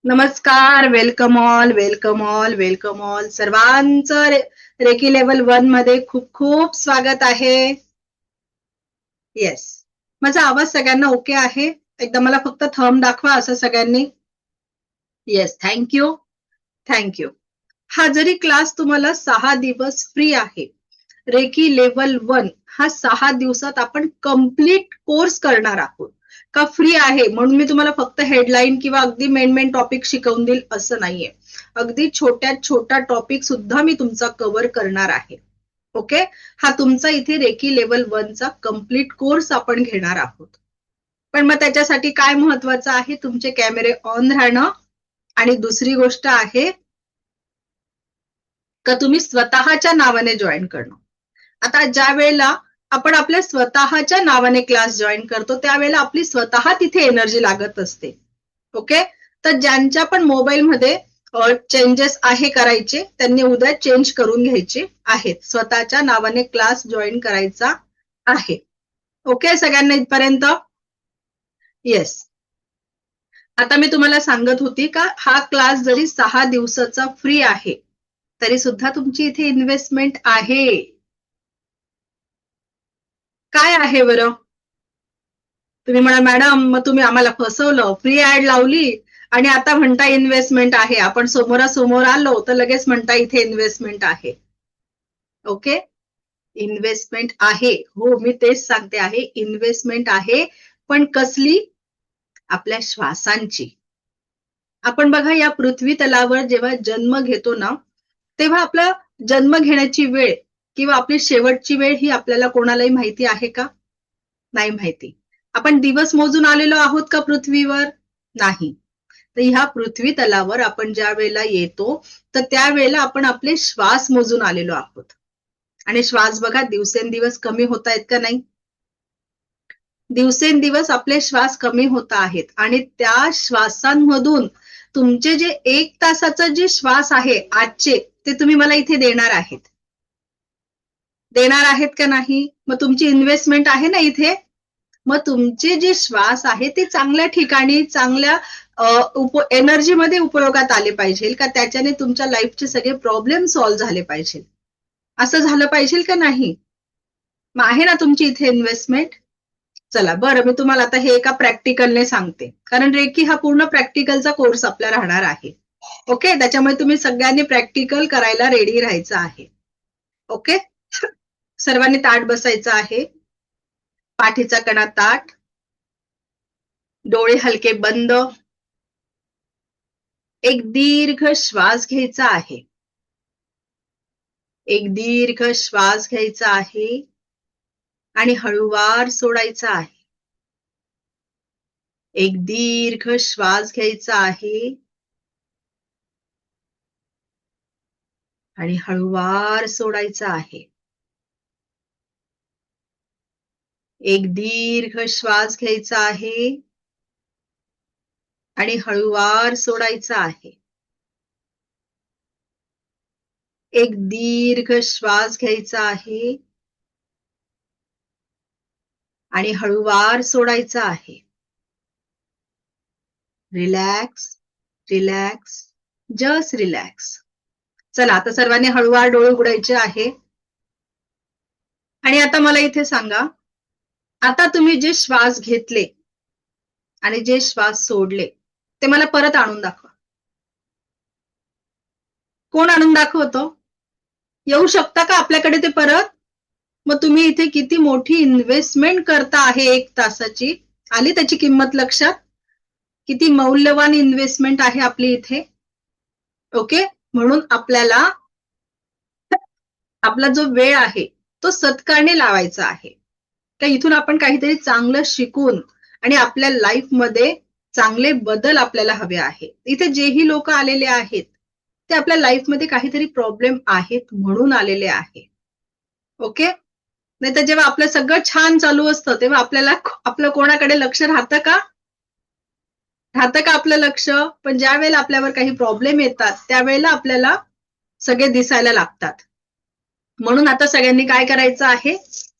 नमस्कार. Welcome all, welcome all, welcome all. सर्वांचं recce level 1 मध्ये खूप खूप स्वागत आहे. येस, माझा आवाज सगळ्यांना ओके आहे? एकदा मला फक्त थंब दाखवा असं सगळ्यांनी. Yes, thank you, thank you. हा जरी क्लास तुम्हाला 6 दिवस फ्री आहे, रेकी लेवल 1 हा 6 दिवसात आपण कम्प्लीट कोर्स करणार आहोत. का फ्री आहे म्हणून मी तुम्हाला फक्त हेडलाईन किंवा अगदी मेन टॉपिक शिकवून देईल असं नाहीये. अगदी छोट्यात छोटा टॉपिक सुद्धा मी तुमचा कव्हर करणार आहे. ओके, हा तुमचा इथे रेकी लेवल 1 चा कम्प्लीट कोर्स आपण घेणार आहोत. पण मग त्याच्यासाठी काय महत्वाचं आहे? तुमचे कॅमेरे ऑन राहणं आणि दुसरी गोष्ट आहे का तुम्ही स्वतःच्या नावाने जॉईन करणं. आता ज्या वेळेला आपण आपल्या स्वतःच्या नावाने क्लास जॉईन करतो त्यावेळेला आपली स्वतः तिथे एनर्जी लागत असते. ओके, तर ज्यांच्या पण मोबाईलमध्ये चेंजेस आहे करायचे त्यांनी उद्या चेंज करून घ्यायचे आहेत. स्वतःच्या नावाने क्लास जॉईन करायचा आहे. ओके, सगळ्यांना इथपर्यंत? येस. आता मी तुम्हाला सांगत होती का हा क्लास जरी 6 दिवसाचा फ्री आहे तरी सुद्धा तुमची इथे इन्व्हेस्टमेंट आहे. काय आहे बरं? तुम्ही म्हणा मॅडम मग तुम्ही आम्हाला फसवलं, फ्री ऍड लावली आणि आता म्हणता इन्व्हेस्टमेंट आहे. आपण समोरासमोर आलो तर लगेच म्हणता इथे इन्व्हेस्टमेंट आहे. ओके, इन्व्हेस्टमेंट आहे. हो, मी तेच सांगते आहे, इन्व्हेस्टमेंट आहे. पण कसली? आपल्या श्वासांची. आपण बघा या पृथ्वी तलावर जेव्हा जन्म घेतो ना तेव्हा आपला जन्म घेण्याची वेळ किंवा आपली शेवटची वेळ ही आपल्याला कोणालाही माहिती आहे का? नाही माहिती. आपण दिवस मोजून आलेलो आहोत का पृथ्वीवर? नाही. तर ह्या पृथ्वी तलावर आपण ज्या वेळेला येतो तर त्यावेळेला आपण आपले श्वास मोजून आलेलो आहोत. आणि श्वास बघा दिवसेंदिवस कमी होत आहेत का नाही? दिवसेंदिवस आपले श्वास कमी होत आहेत आणि त्या श्वासांमधून तुमचे जे 1 तासाचा जे श्वास आहे आजचे ते तुम्ही मला इथे देणार आहेत. देणार आहेत का नाही? मग तुमची इन्व्हेस्टमेंट आहे ना इथे. मग तुमचे जे श्वास आहे ते चांगल्या ठिकाणी चांगल्या एनर्जी मध्ये उपयोगात आले पाहिजे का त्याच्याने तुमच्या लाईफचे सगळे प्रॉब्लेम सॉल्व्ह झाले पाहिजे. असं झालं पाहिजे का नाही? मग आहे ना तुमची इथे इन्व्हेस्टमेंट. चला बरं, मी तुम्हाला आता हे एका प्रॅक्टिकलने सांगते कारण रेकी हा पूर्ण प्रॅक्टिकलचा कोर्स आपला राहणार आहे. ओके, त्याच्यामुळे तुम्ही सगळ्यांनी प्रॅक्टिकल करायला रेडी राहायचं आहे. ओके, सर्वांनी ताठ बसायचं आहे. पाठीचा कणा ताठ, डोळे हलके बंद. एक दीर्घ श्वास घ्यायचा आहे. एक दीर्घ श्वास घ्यायचा आहे आणि हळूवार सोडायचा आहे. एक दीर्घ श्वास घ्यायचा आहे आणि हळूवार सोडायचा आहे. एक दीर्घ श्वास घ्यायचा आहे आणि हळूवार सोडायचा आहे. एक दीर्घ श्वास घ्यायचा आहे आणि हळूवार सोडायचा आहे. Relax, relax, just relax. चला आता सर्वांनी हळूवार डोळे उघडायचे आहे. आणि आता मला इथे सांगा, आता तुम्ही जे श्वास घेतले आणि जे श्वास सोडले ते मला परत आणून दाखवा. कोण आणून दाखवतो? येऊ शकता का आपल्याकडे ते परत? मग तुम्ही इथे किती मोठी इन्व्हेस्टमेंट करता आहे 1 तासाची. आली त्याची किंमत लक्षात? किती मौल्यवान इन्व्हेस्टमेंट आहे आपली इथे. ओके, म्हणून आपल्याला आपला जो वेळ आहे तो सत्कारणे लावायचा आहे. तर इथून आपण काहीतरी चांगलं शिकून आणि आपल्या लाईफ मध्ये चांगले बदल आपल्याला हवे आहे. इथे जेही लोक आलेले आहेत ते आपल्या लाईफ मध्ये काहीतरी प्रॉब्लेम आहेत म्हणून आलेले आहे. ओके, नाही तर जेव्हा आपलं सगळं छान चालू असतं तेव्हा आपल्याला आपलं कोणाकडे लक्ष राहतं का? राहतं का आपलं लक्ष? पण ज्या वेळेला आपल्यावर काही प्रॉब्लेम येतात त्यावेळेला आपल्याला सगळे दिसायला लागतात. म्हणून आता सगळ्यांनी काय करायचं आहे,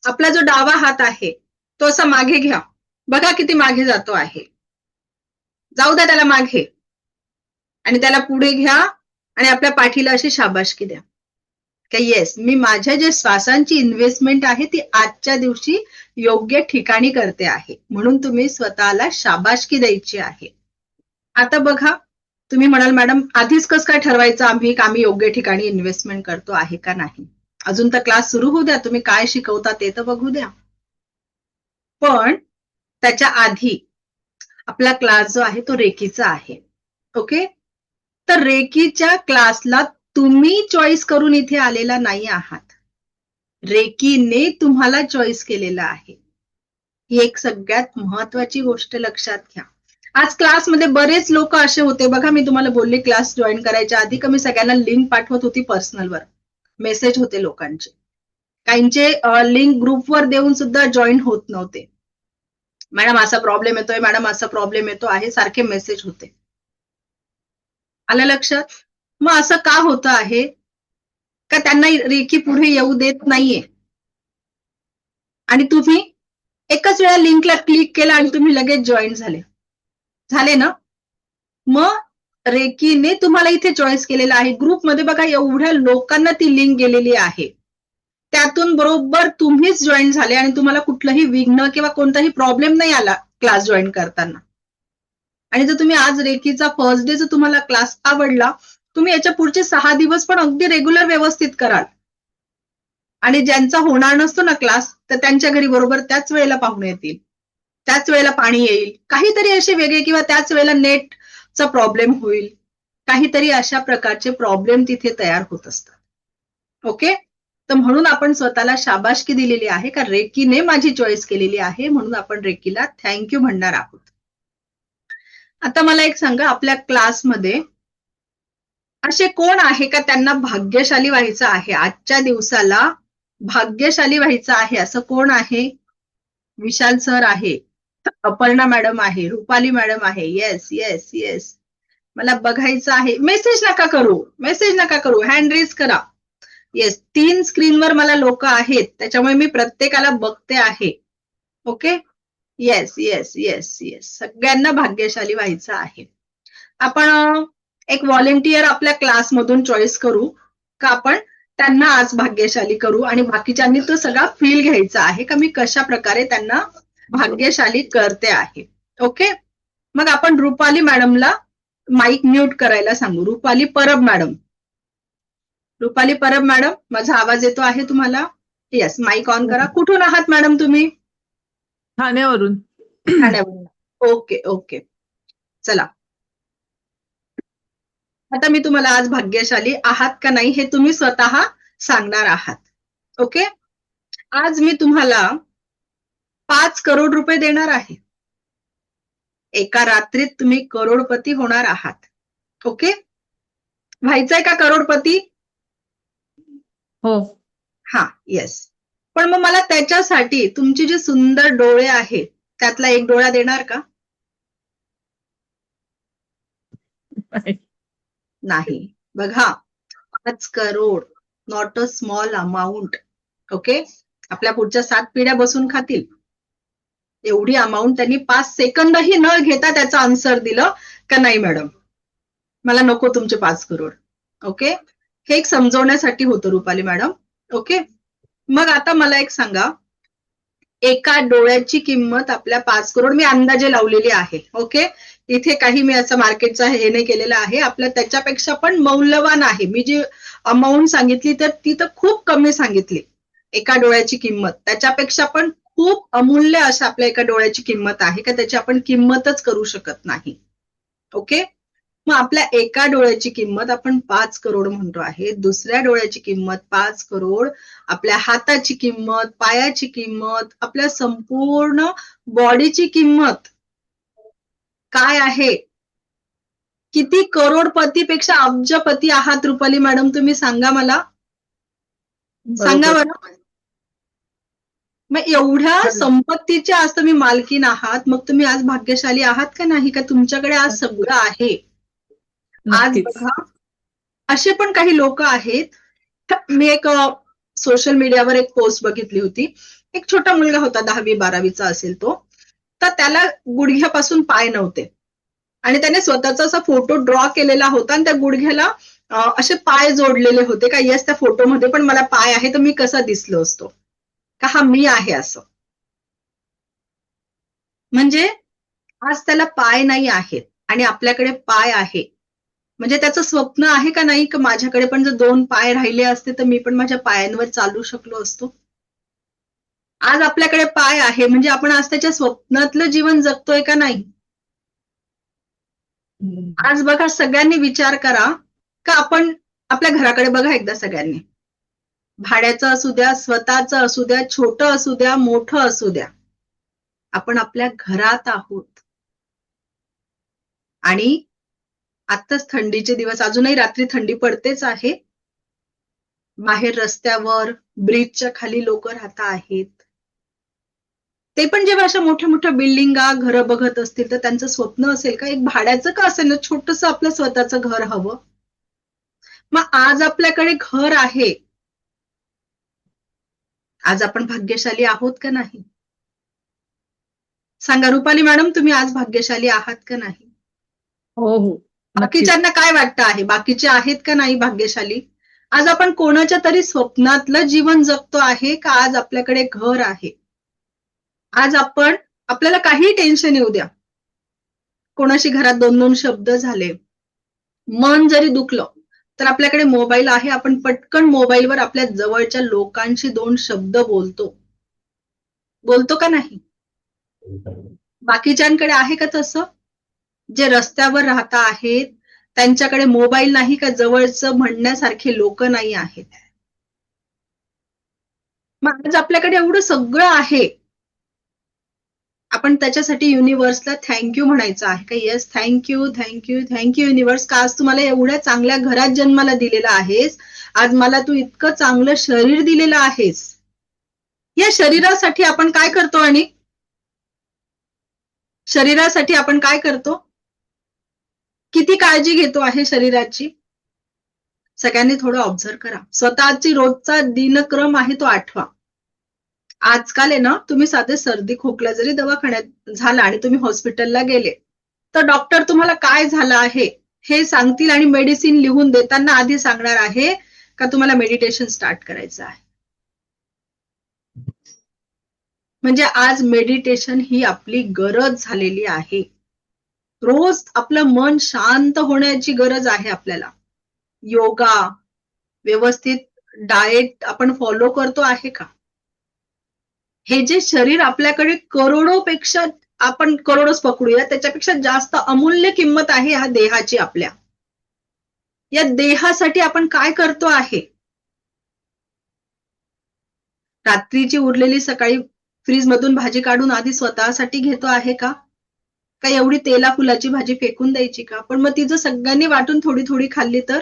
आपला जो डावा हात आहे तो असा मागे घ्या. बघा किती मागे जातो आहे. जाऊ द्या त्याला मागे. आणि त्याला पुढे घ्या आणि आपल्या पाठीला अशी शाबासकी द्या की येस, मी माझ्या जे श्वासांची इन्व्हेस्टमेंट आहे ती आजच्या दिवशी योग्य ठिकाणी करते आहे, म्हणून तुम्ही स्वतःला शाबासकी द्यायची आहे. आता बघा, तुम्ही म्हणाल मॅडम आधीच कसं काय ठरवायचं आम्ही योग्य ठिकाणी इन्व्हेस्टमेंट करतो आहे का नाही. अजून तर क्लास सुरू होऊ द्या, तुम्ही काय शिकवता ते तर बघू द्या. पण त्याच्या आधी आपला क्लास जो आहे तो रेकीचा आहे. ओके, तर रेकीच्या क्लासला तुम्ही चॉईस करून इथे आलेला नाही आहात, रेकीने तुम्हाला चॉईस केलेला आहे. ही एक सगळ्यात महत्वाची गोष्ट लक्षात घ्या. आज क्लासमध्ये बरेच लोक असे होते बघा, मी तुम्हाला बोलले क्लास जॉईन करायच्या आधी का मी सगळ्यांना लिंक पाठवत होती, पर्सनलवर मेसेज होते लोकांचे, काहींचे लिंक ग्रुपवर देऊन सुद्धा जॉईन होत नव्हते. मॅडम असा प्रॉब्लेम येतोय, मॅडम असा प्रॉब्लेम येतो आहे, सारखे मेसेज होते. आलं लक्षात? मग असं का होतं आहे का त्यांना रेकी पुढे येऊ देत नाहीये आणि तुम्ही एकच वेळा लिंकला क्लिक केला आणि तुम्ही लगेच जॉईन झाले ना. मग रेकीने तुम्हाला इथे चॉईस केलेला आहे. ग्रुपमध्ये बघा एवढ्या लोकांना ती लिंक गेलेली आहे, त्यातून बरोबर तुम्हीच जॉईन झाले आणि तुम्हाला कुठलंही विघ्न किंवा कोणताही प्रॉब्लेम नाही आला क्लास जॉईन करताना. आणि जर तुम्ही आज रेकीचा फर्स्ट डे जर तुम्हाला क्लास आवडला, तुम्ही याच्या पुढचे 6 दिवस पण अगदी रेग्युलर व्यवस्थित कराल. आणि ज्यांचा होणार नसतो ना क्लास, तर त्यांच्या घरी बरोबर त्याच वेळेला पाहुणे येतील, त्याच वेळेला पाणी येईल, काहीतरी असे वेगळे, किंवा त्याच वेळेला नेटचा प्रॉब्लेम होईल, काहीतरी अशा प्रकारचे प्रॉब्लेम तिथे तयार होत असतात. ओके, तर म्हणून आपण स्वतःला शाबासकी दिलेली आहे का रेकीने माझी चॉईस केलेली आहे, म्हणून आपण रेकीला थँक्यू म्हणणार आहोत. आता मला एक सांगा, आपल्या क्लासमध्ये असे कोण आहे का त्यांना भाग्यशाली व्हायचं आहे, आजच्या दिवसाला भाग्यशाली व्हायचं आहे, असं कोण आहे? विशाल सर आहे, अपर्णा मॅडम आहे, रुपाली मॅडम आहे. येस येस येस, मला बघायचं आहे. मेसेज नका करू, हँड रेज करा. येस, 3 स्क्रीनवर मला लोक आहेत, त्याच्यामुळे मी प्रत्येकाला बघते आहे. Okay, yes yes yes yes, सगळ्यांना भाग्यशाली व्हायचं आहे. आपण एक व्हॉलेंटियर आपल्या क्लासमधून चॉईस करू का आपण त्यांना आज भाग्यशाली करू, आणि बाकीच्यांनी तो सगळा फील घ्यायचा आहे का मी कशा प्रकारे त्यांना भाग्यशाली करते आहे. ओके, मग आपण रुपाली मॅडमला माईक म्यूट करायला सांगू. रुपाली परब मॅडम, माझा आवाज येतो आहे तुम्हाला? येस, माईक ऑन करा. कुठून आहात मॅडम तुम्ही? ठाण्यावरून. ओके ओके, चला आता मी तुम्हाला आज भाग्यशाली आहात का नाही हे तुम्ही स्वतः सांगणार आहात. ओके, आज मी तुम्हाला 5 करोड रुपये देणार आहे. एका रात्रीत तुम्ही करोडपती होणार आहात. ओके, व्हायचंय का करोडपती? हो. हा, येस. पण मग मला त्याच्यासाठी तुमचे जे सुंदर डोळे आहेत त्यातला एक डोळा देणार का? नाही. बघा, 5 crore not a small amount. Okay, आपल्या पुढच्या 7 पिढ्या बसून खातील एवढी अमाऊंट त्यांनी 5 सेकंदही न घेता त्याचा आन्सर दिलं का नाही मॅडम मला नको तुमचे 5 करोड. ओके, हे एक समजवण्यासाठी होतं रुपाली मॅडम. ओके, मग आता मला एक सांगा, एका डोळ्याची किंमत आपल्या 5 करोड मी अंदाजे लावलेली आहे. ओके, इथे काही मी असं मार्केटचा हे नाही केलेलं आहे, आपल्या त्याच्यापेक्षा पण मौल्यवान आहे. मी जी अमाऊंट सांगितली तर ती तर खूप कमी सांगितली, एका डोळ्याची किंमत त्याच्यापेक्षा पण खूप अमूल्य अशा आपल्या एका डोळ्याची किंमत आहे का त्याची आपण किंमतच करू शकत नाही. ओके, मग आपल्या एका डोळ्याची किंमत आपण 5 करोड म्हणतो आहे, दुसऱ्या डोळ्याची किंमत 5 करोड, आपल्या हाताची किंमत, पायाची किंमत, आपल्या संपूर्ण बॉडीची किंमत काय आहे? किती करोडपतीपेक्षा अब्जपती आहात रुपाली मॅडम, तुम्ही सांगा मला, सांगा बरं. मग एवढ्या संपत्तीच्या आज तुम्ही मालकीन आहात, मग तुम्ही आज भाग्यशाली आहात का नाही? का तुमच्याकडे आज सगळं आहे? आज बघा, असे पण काही लोक आहेत. मी एक सोशल मीडियावर एक पोस्ट बघितली होती, एक छोटा मुलगा होता 10वी 12वीचा असेल तो, तर त्याला गुडघ्यापासून पाय नव्हते आणि त्याने स्वतःचा असा फोटो ड्रॉ केलेला होता आणि त्या गुडघ्याला असे पाय जोडलेले होते का येस त्या फोटोमध्ये पण मला पाय आहे तर मी कसा दिसलो असतो का हा मी आहे असं. म्हणजे आज त्याला पाय नाही आहेत आणि आपल्याकडे पाय आहे. म्हणजे त्याचं स्वप्न आहे का नाही की माझ्याकडे पण जर 2 पाय राहिले असते तर मी पण माझ्या पायांवर चालू शकलो असतो. आज आपल्याकडे पाय आहे म्हणजे आपण आज त्याच्या स्वप्नातलं जीवन जगतोय का नाही. आज बघा सगळ्यांनी विचार करा का आपण आपल्या घराकडे बघा एकदा सगळ्यांनी. भाड्याचं असू द्या, स्वतःचं असू द्या, छोटं असू द्या, मोठं असू द्या. आपण आपल्या घरात आहोत. आणि आत्ताच थंडीचे दिवस अजूनही रात्री थंडी पडतेच आहे. बाहेर रस्त्यावर ब्रिजच्या खाली लोक राहत आहेत. ते पण जेव्हा अशा मोठ्या मोठ्या बिल्डिंगा घरं बघत असतील तर त्यांचं स्वप्न असेल का एक भाड्याचं का असेल ना छोटंसं आपलं स्वतःचं घर हवं. मग आज आपल्याकडे घर आहे. आज आपण भाग्यशाली आहोत का नाही. सांगा रुपाली मॅडम तुम्ही आज भाग्यशाली आहात का नाही. हो हो नक्कीच. बाकीच्यांना काय वाटतं आहे बाकीचे आहेत का नाही भाग्यशाली. आज आपण कोणाच्या तरी स्वप्नातलं जीवन जगतो आहे का आज आपल्याकडे घर आहे. आज आपण आपल्याला काही टेन्शन येऊ द्या. कोणाशी घरात 2-2 शब्द झाले. मन जरी दुखलं तर आपल्याकडे मोबाईल आहे आपण पटकन मोबाईलवर आपल्या जवळच्या लोकांशी 2 शब्द बोलतो. बोलतो का नाही. बाकीच्यांकडे आहे का तसं. जे रस्त्यावर राहता आहेत त्यांच्याकडे मोबाईल नाही का जवळचं म्हणण्यासारखे लोक नाही आहेत. मग आज आपल्याकडे एवढं सगळं आहे. आपण त्याच्यासाठी युनिव्हर्सला थँक्यू म्हणायचं आहे का yes thank you thank you thank you universe का आज तुम्हाला एवढ्या चांगल्या घरात जन्माला दिलेला आहेस. आज मला तू इतकं चांगलं शरीर दिलेलं आहेस. या शरीरासाठी आपण काय करतो आणि शरीरासाठी आपण काय करतो. किती काळजी घेतो आहे शरीराची. सगळ्यांनी थोडं ऑब्झर्व करा. स्वतःची रोजचा दिनक्रम आहे तो आठवा. आजकाल आहे ना तुम्ही साधे सर्दी खोकला जरी दवाखान्यात झाला आणि तुम्ही हॉस्पिटलला गेले तर डॉक्टर तुम्हाला काय झालं आहे हे सांगतील आणि मेडिसिन लिहून देताना आधी सांगणार आहे का तुम्हाला मेडिटेशन स्टार्ट करायचं आहे. म्हणजे आज मेडिटेशन ही आपली गरज झालेली आहे. रोज आपलं मन शांत होण्याची गरज आहे आपल्याला. योगा व्यवस्थित डाएट आपण फॉलो करतो आहे का. हे जे शरीर आपल्याकडे करोडोपेक्षा आपण करोडच पकडूया त्याच्यापेक्षा जास्त अमूल्य किंमत आहे ह्या देहाची आपल्या. या देहासाठी आपण काय करतो आहे. रात्रीची उरलेली सकाळी फ्रीज मधून भाजी काढून आधी स्वतःसाठी घेतो आहे का. का एवढी तेला फुलाची भाजी फेकून द्यायची का. पण मग ती जर सगळ्यांनी वाटून थोडी थोडी खाल्ली तर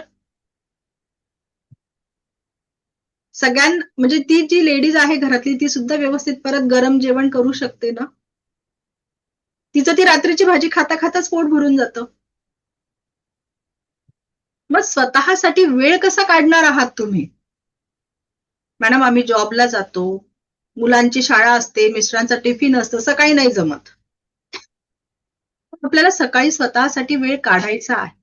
म्हणजे ती जी लेडीज आहे घरातली ती सुद्धा व्यवस्थित परत गरम जेवण करू शकते ना. तिचं ती रात्रीची भाजी खाता खाताच पोट भरून जातं. मग स्वतःसाठी वेळ कसा काढणार आहात तुम्ही. मॅडम आम्ही जॉबला जातो. मुलांची शाळा असते मिस्टरांचा टिफिन असतं सकाळी नाही जमत. आपल्याला सकाळी स्वतःसाठी वेळ काढायचा आहे.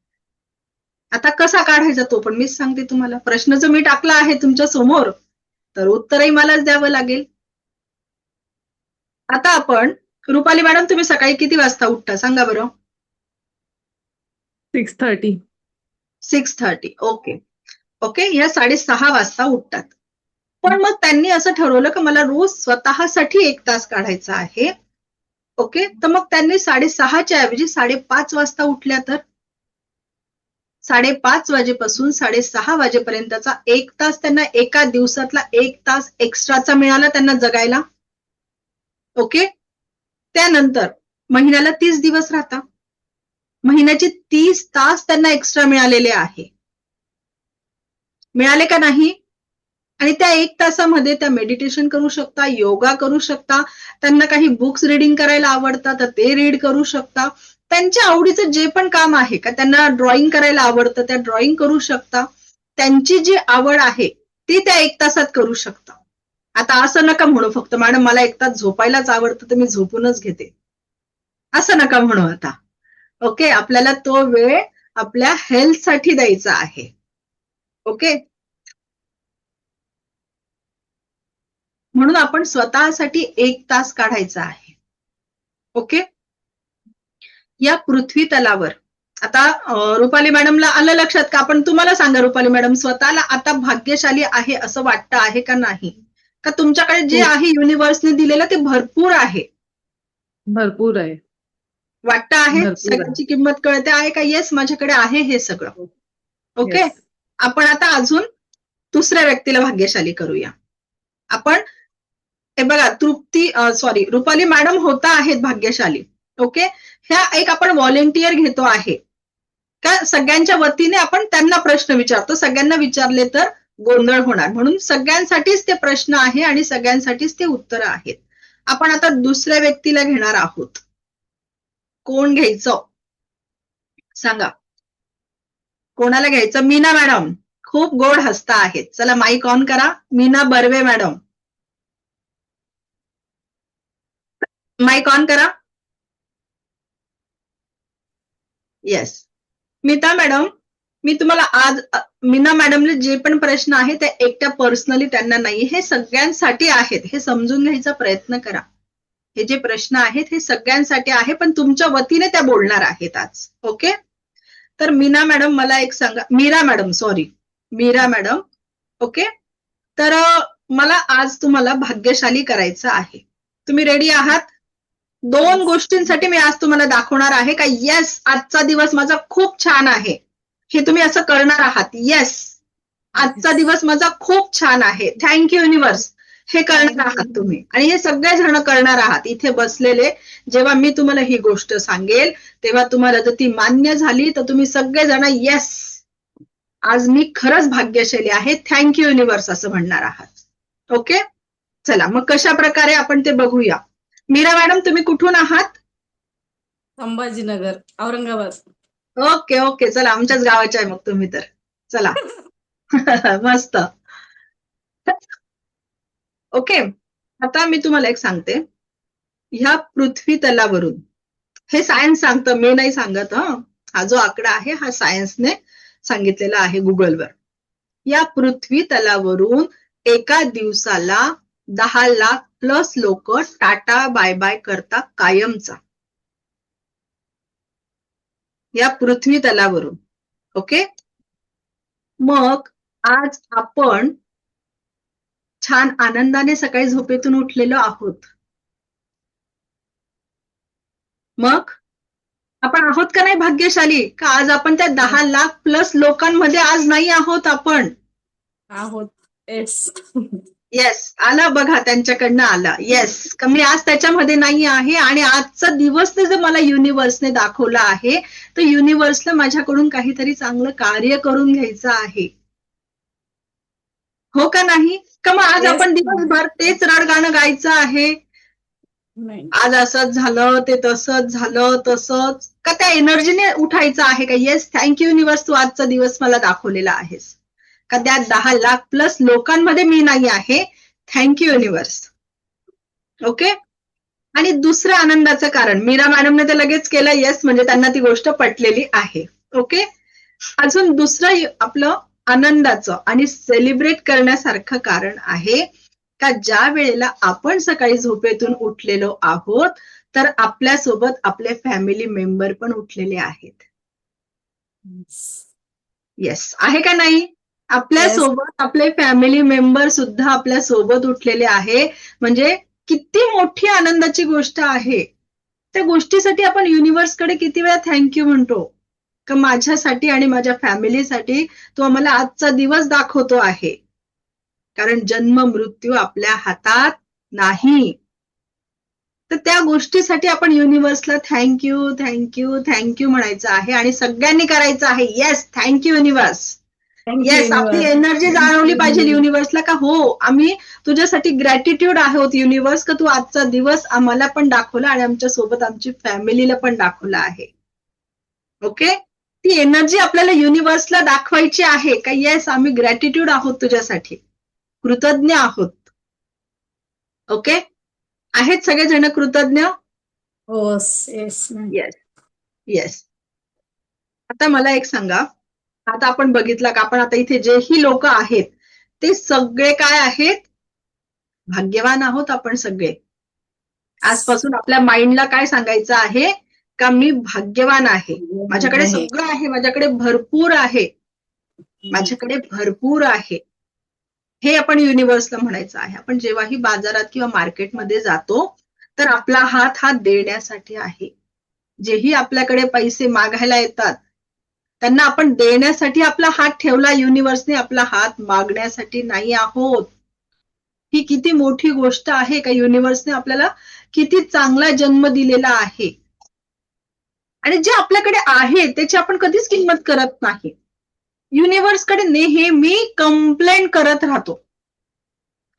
आता कसा काढायचा तो पण मीच सांगते तुम्हाला. प्रश्न जर मी टाकला आहे तुमच्या समोर तर उत्तरही मलाच द्यावं लागेल. आता आपण रुपाली मॅडम तुम्ही सकाळी किती वाजता उठता सांगा बरं. 6:30. 6:30 ओके ओके या 6:30 वाजता उठतात. पण मग त्यांनी असं ठरवलं की मला रोज स्वतःसाठी 1 तास काढायचा आहे. ओके तर मग त्यांनी 6:30च्या ऐवजी 5:30 वाजता उठल्या तर 5:30 वाजेपासून 6:30 वाजेपर्यंतचा 1 तास त्यांना एका दिवसातला 1 तास एक्स्ट्राचा मिळाला त्यांना जगायला. ओके त्यानंतर महिन्याला 30 दिवस राहतात. महिन्याचे 30 तास त्यांना एक्स्ट्रा मिळालेले आहे. मिळाले का नाही. आणि त्या 1 तासामध्ये त्या मेडिटेशन करू शकता योगा करू शकता. त्यांना काही बुक्स रीडिंग करायला आवडतात तर ते रीड करू शकता. त्यांच्या आवडीचं जे पण काम आहे का त्यांना ड्रॉइंग करायला आवडतं त्या ड्रॉइंग करू शकता. त्यांची जी आवड आहे ती त्या 1 तासात करू शकता. आता असं नका म्हणू फक्त मॅडम मला 1 तास झोपायलाच आवडतं तर मी झोपूनच घेते. असं नका म्हणू आता. ओके, आपल्याला तो वेळ आपल्या हेल्थसाठी द्यायचा आहे. ओके, म्हणून आपण स्वतःसाठी 1 तास काढायचा आहे. ओके, या पृथ्वी तलावर आता रुपाली मॅडमला आलं लक्षात का? आपण तुम्हाला सांगा रुपाली मॅडम, स्वतःला आता भाग्यशाली आहे असं वाटतं आहे का नाही? का तुमच्याकडे जे खूप. आहे युनिव्हर्सने दिलेलं ते भरपूर आहे? भरपूर आहे. वाटतं आहे? भरपूर आहे. सगळ्यांची किंमत कळते आहे का? येस, माझ्याकडे आहे हे सगळं. Okay, Yes. आपण आता अजून दुसऱ्या व्यक्तीला भाग्यशाली करूया. आपण हे बघा, सॉरी, रुपाली मॅडम होता आहेत भाग्यशाली. ओके, ह्या एक आपण व्हॉलेंटियर घेतो आहे का सगळ्यांच्या वतीने आपण त्यांना प्रश्न विचारतो. सगळ्यांना विचारले तर गोंधळ होणार, म्हणून सगळ्यांसाठीच ते प्रश्न आहे आणि सगळ्यांसाठीच ते उत्तर आहेत. आपण आता दुसऱ्या व्यक्तीला घेणार आहोत. कोण घ्यायचं सांगा? कोणाला घ्यायचं? मीना मॅडम खूप गोड हसता आहेत. चला माईक ऑन करा. Meena Barve madam, mike on करा. येस, मीता मॅडम, मी तुम्हाला आज मीना मॅडमले जे पण प्रश्न आहे ते एकट्या पर्सनली त्यांना नाही, हे सगळ्यांसाठी आहेत. हे समजून घ्यायचा प्रयत्न करा. हे जे प्रश्न आहेत हे सगळ्यांसाठी आहे, पण तुमच्या वतीने त्या बोलणार आहेत आज. ओके, तर मीना मॅडम मला एक सांगा. मीरा मॅडम. ओके, तर मला आज तुम्हाला भाग्यशाली करायचं आहे. तुम्ही रेडी आहात? 2 गोष्टींसाठी मी आज तुम्हाला दाखवणार आहे का येस, आजचा दिवस माझा खूप छान आहे. हे तुम्ही असं करणार आहात. येस, आजचा दिवस माझा खूप छान आहे. Thank you universe. हे करणार आहात तुम्ही, आणि हे सगळे जण करणार आहात इथे बसलेले. जेव्हा मी तुम्हाला ही गोष्ट सांगेल तेव्हा तुम्हाला जर ती मान्य झाली तर तुम्ही सगळेजण येस, आज मी खरंच भाग्यशाली आहे, थँक्यू युनिव्हर्स असं म्हणणार आहात. ओके, चला मग कशा प्रकारे आपण ते बघूया. मीरा मॅडम, तुम्ही कुठून आहात? संभाजीनगर, औरंगाबाद. ओके ओके, चला आमच्याच गावाचे आहे मग तुम्ही तर. चला मस्त. ओके, आता मी तुम्हाला एक सांगते. ह्या पृथ्वी तलावरून, हे सायन्स सांगतं, मी नाही सांगत. हा जो आकडा आहे हा सायन्सने सांगितलेला आहे गुगलवर. या पृथ्वी तलावरून एका दिवसाला 10 लाख प्लस लोक टाटा बाय बाय करतात कायमचा. या पृथ्वी तलावरून. ओके, मग आज आपण छान आनंदाने सकाळी झोपेतून उठलेलो आहोत. मग आपण आहोत का नाही भाग्यशाली? का आज आपण त्या 10 लाख प्लस लोकांमध्ये आज नाही आहोत आपण? आहोत. येस. येस, आलं बघा, त्यांच्याकडनं आलं. येस, मी आज त्याच्यामध्ये नाही आहे, आणि आजचा दिवस जर मला युनिव्हर्सने दाखवला आहे तर युनिव्हर्सला माझ्याकडून काहीतरी चांगलं कार्य करून घ्यायचं आहे. हो का नाही? का मग आज Yes. आपण दिवसभर तेच रडगाणं गायचं आहे? नाही. आज असंच झालं, ते तसंच झालं, तसंच का त्या एनर्जीने उठायचं आहे का येस, थँक्यू युनिव्हर्स, तू आजचा दिवस मला दाखवलेला आहेस. का त्या 10 लाख प्लस लोकांमध्ये मी नाही आहे, थँक्यू युनिव्हर्स. ओके, आणि दुसरं आनंदाचं कारण, मीरा मॅडमने ते लगेच केलं येस, म्हणजे त्यांना ती गोष्ट पटलेली आहे. ओके, अजून दुसरं आपलं आनंदाचं आणि सेलिब्रेट करण्यासारखं कारण आहे का ज्या वेळेला आपण सकाळी झोपेतून उठलेलो आहोत तर आपल्यासोबत आपले फॅमिली मेंबर पण उठलेले आहेत. येस, आहे का नाही? आपल्यासोबत आपले फॅमिली मेंबर सुद्धा आपल्या सोबत उठलेले आहे, म्हणजे किती मोठी आनंदाची गोष्ट आहे. त्या गोष्टीसाठी आपण युनिव्हर्सकडे किती वेळा थँक्यू म्हणतो का माझ्यासाठी आणि माझ्या फॅमिलीसाठी तो आम्हाला आजचा दिवस दाखवतो आहे. कारण जन्म मृत्यू आपल्या हातात नाही. तर त्या गोष्टीसाठी आपण युनिव्हर्सला थँक्यू थँक्यू थँक्यू म्हणायचं आहे, आणि सगळ्यांनी करायचं आहे. Yes, thank you universe. येस, आपली एनर्जी जाणवली पाहिजे युनिव्हर्सला का हो, आम्ही तुझ्यासाठी ग्रॅटिट्यूड आहोत युनिव्हर्स, का तू आजचा दिवस आम्हाला पण दाखवला आणि आमच्या सोबत आमची फॅमिलीला पण दाखवला आहे. ओके, ती एनर्जी आपल्याला युनिव्हर्सला दाखवायची आहे का येस, आम्ही ग्रॅटिट्यूड आहोत तुझ्यासाठी, कृतज्ञ आहोत. ओके, आहेत सगळेजण कृतज्ञ? येस. Yes yes. आता मला एक सांगा, आता आपण बघितलं का आपण आता इथे जेही लोक आहेत ते सगळे काय आहेत? भाग्यवान आहोत आपण सगळे. आजपासून आपल्या माइंडला काय सांगायचं आहे का मी भाग्यवान आहे, माझ्याकडे सगळं आहे, माझ्याकडे भरपूर आहे, माझ्याकडे भरपूर आहे. हे आपण युनिव्हर्सला म्हणायचं आहे. आपण जेव्हाही बाजारात किंवा मार्केटमध्ये जातो तर आपला हात हा देण्यासाठी आहे. जेही आपल्याकडे पैसे मागायला येतात त्यांना आपण देण्यासाठी आपला हात ठेवला युनिव्हर्सने, आपला हात मागण्यासाठी नाही आहोत. ही किती मोठी गोष्ट आहे का युनिव्हर्सने आपल्याला किती चांगला जन्म दिलेला आहे. आणि जे आपल्याकडे आहे त्याची आपण कधीच किंमत करत नाही. युनिव्हर्सकडे नेहमी कंप्लेंट करत राहतो.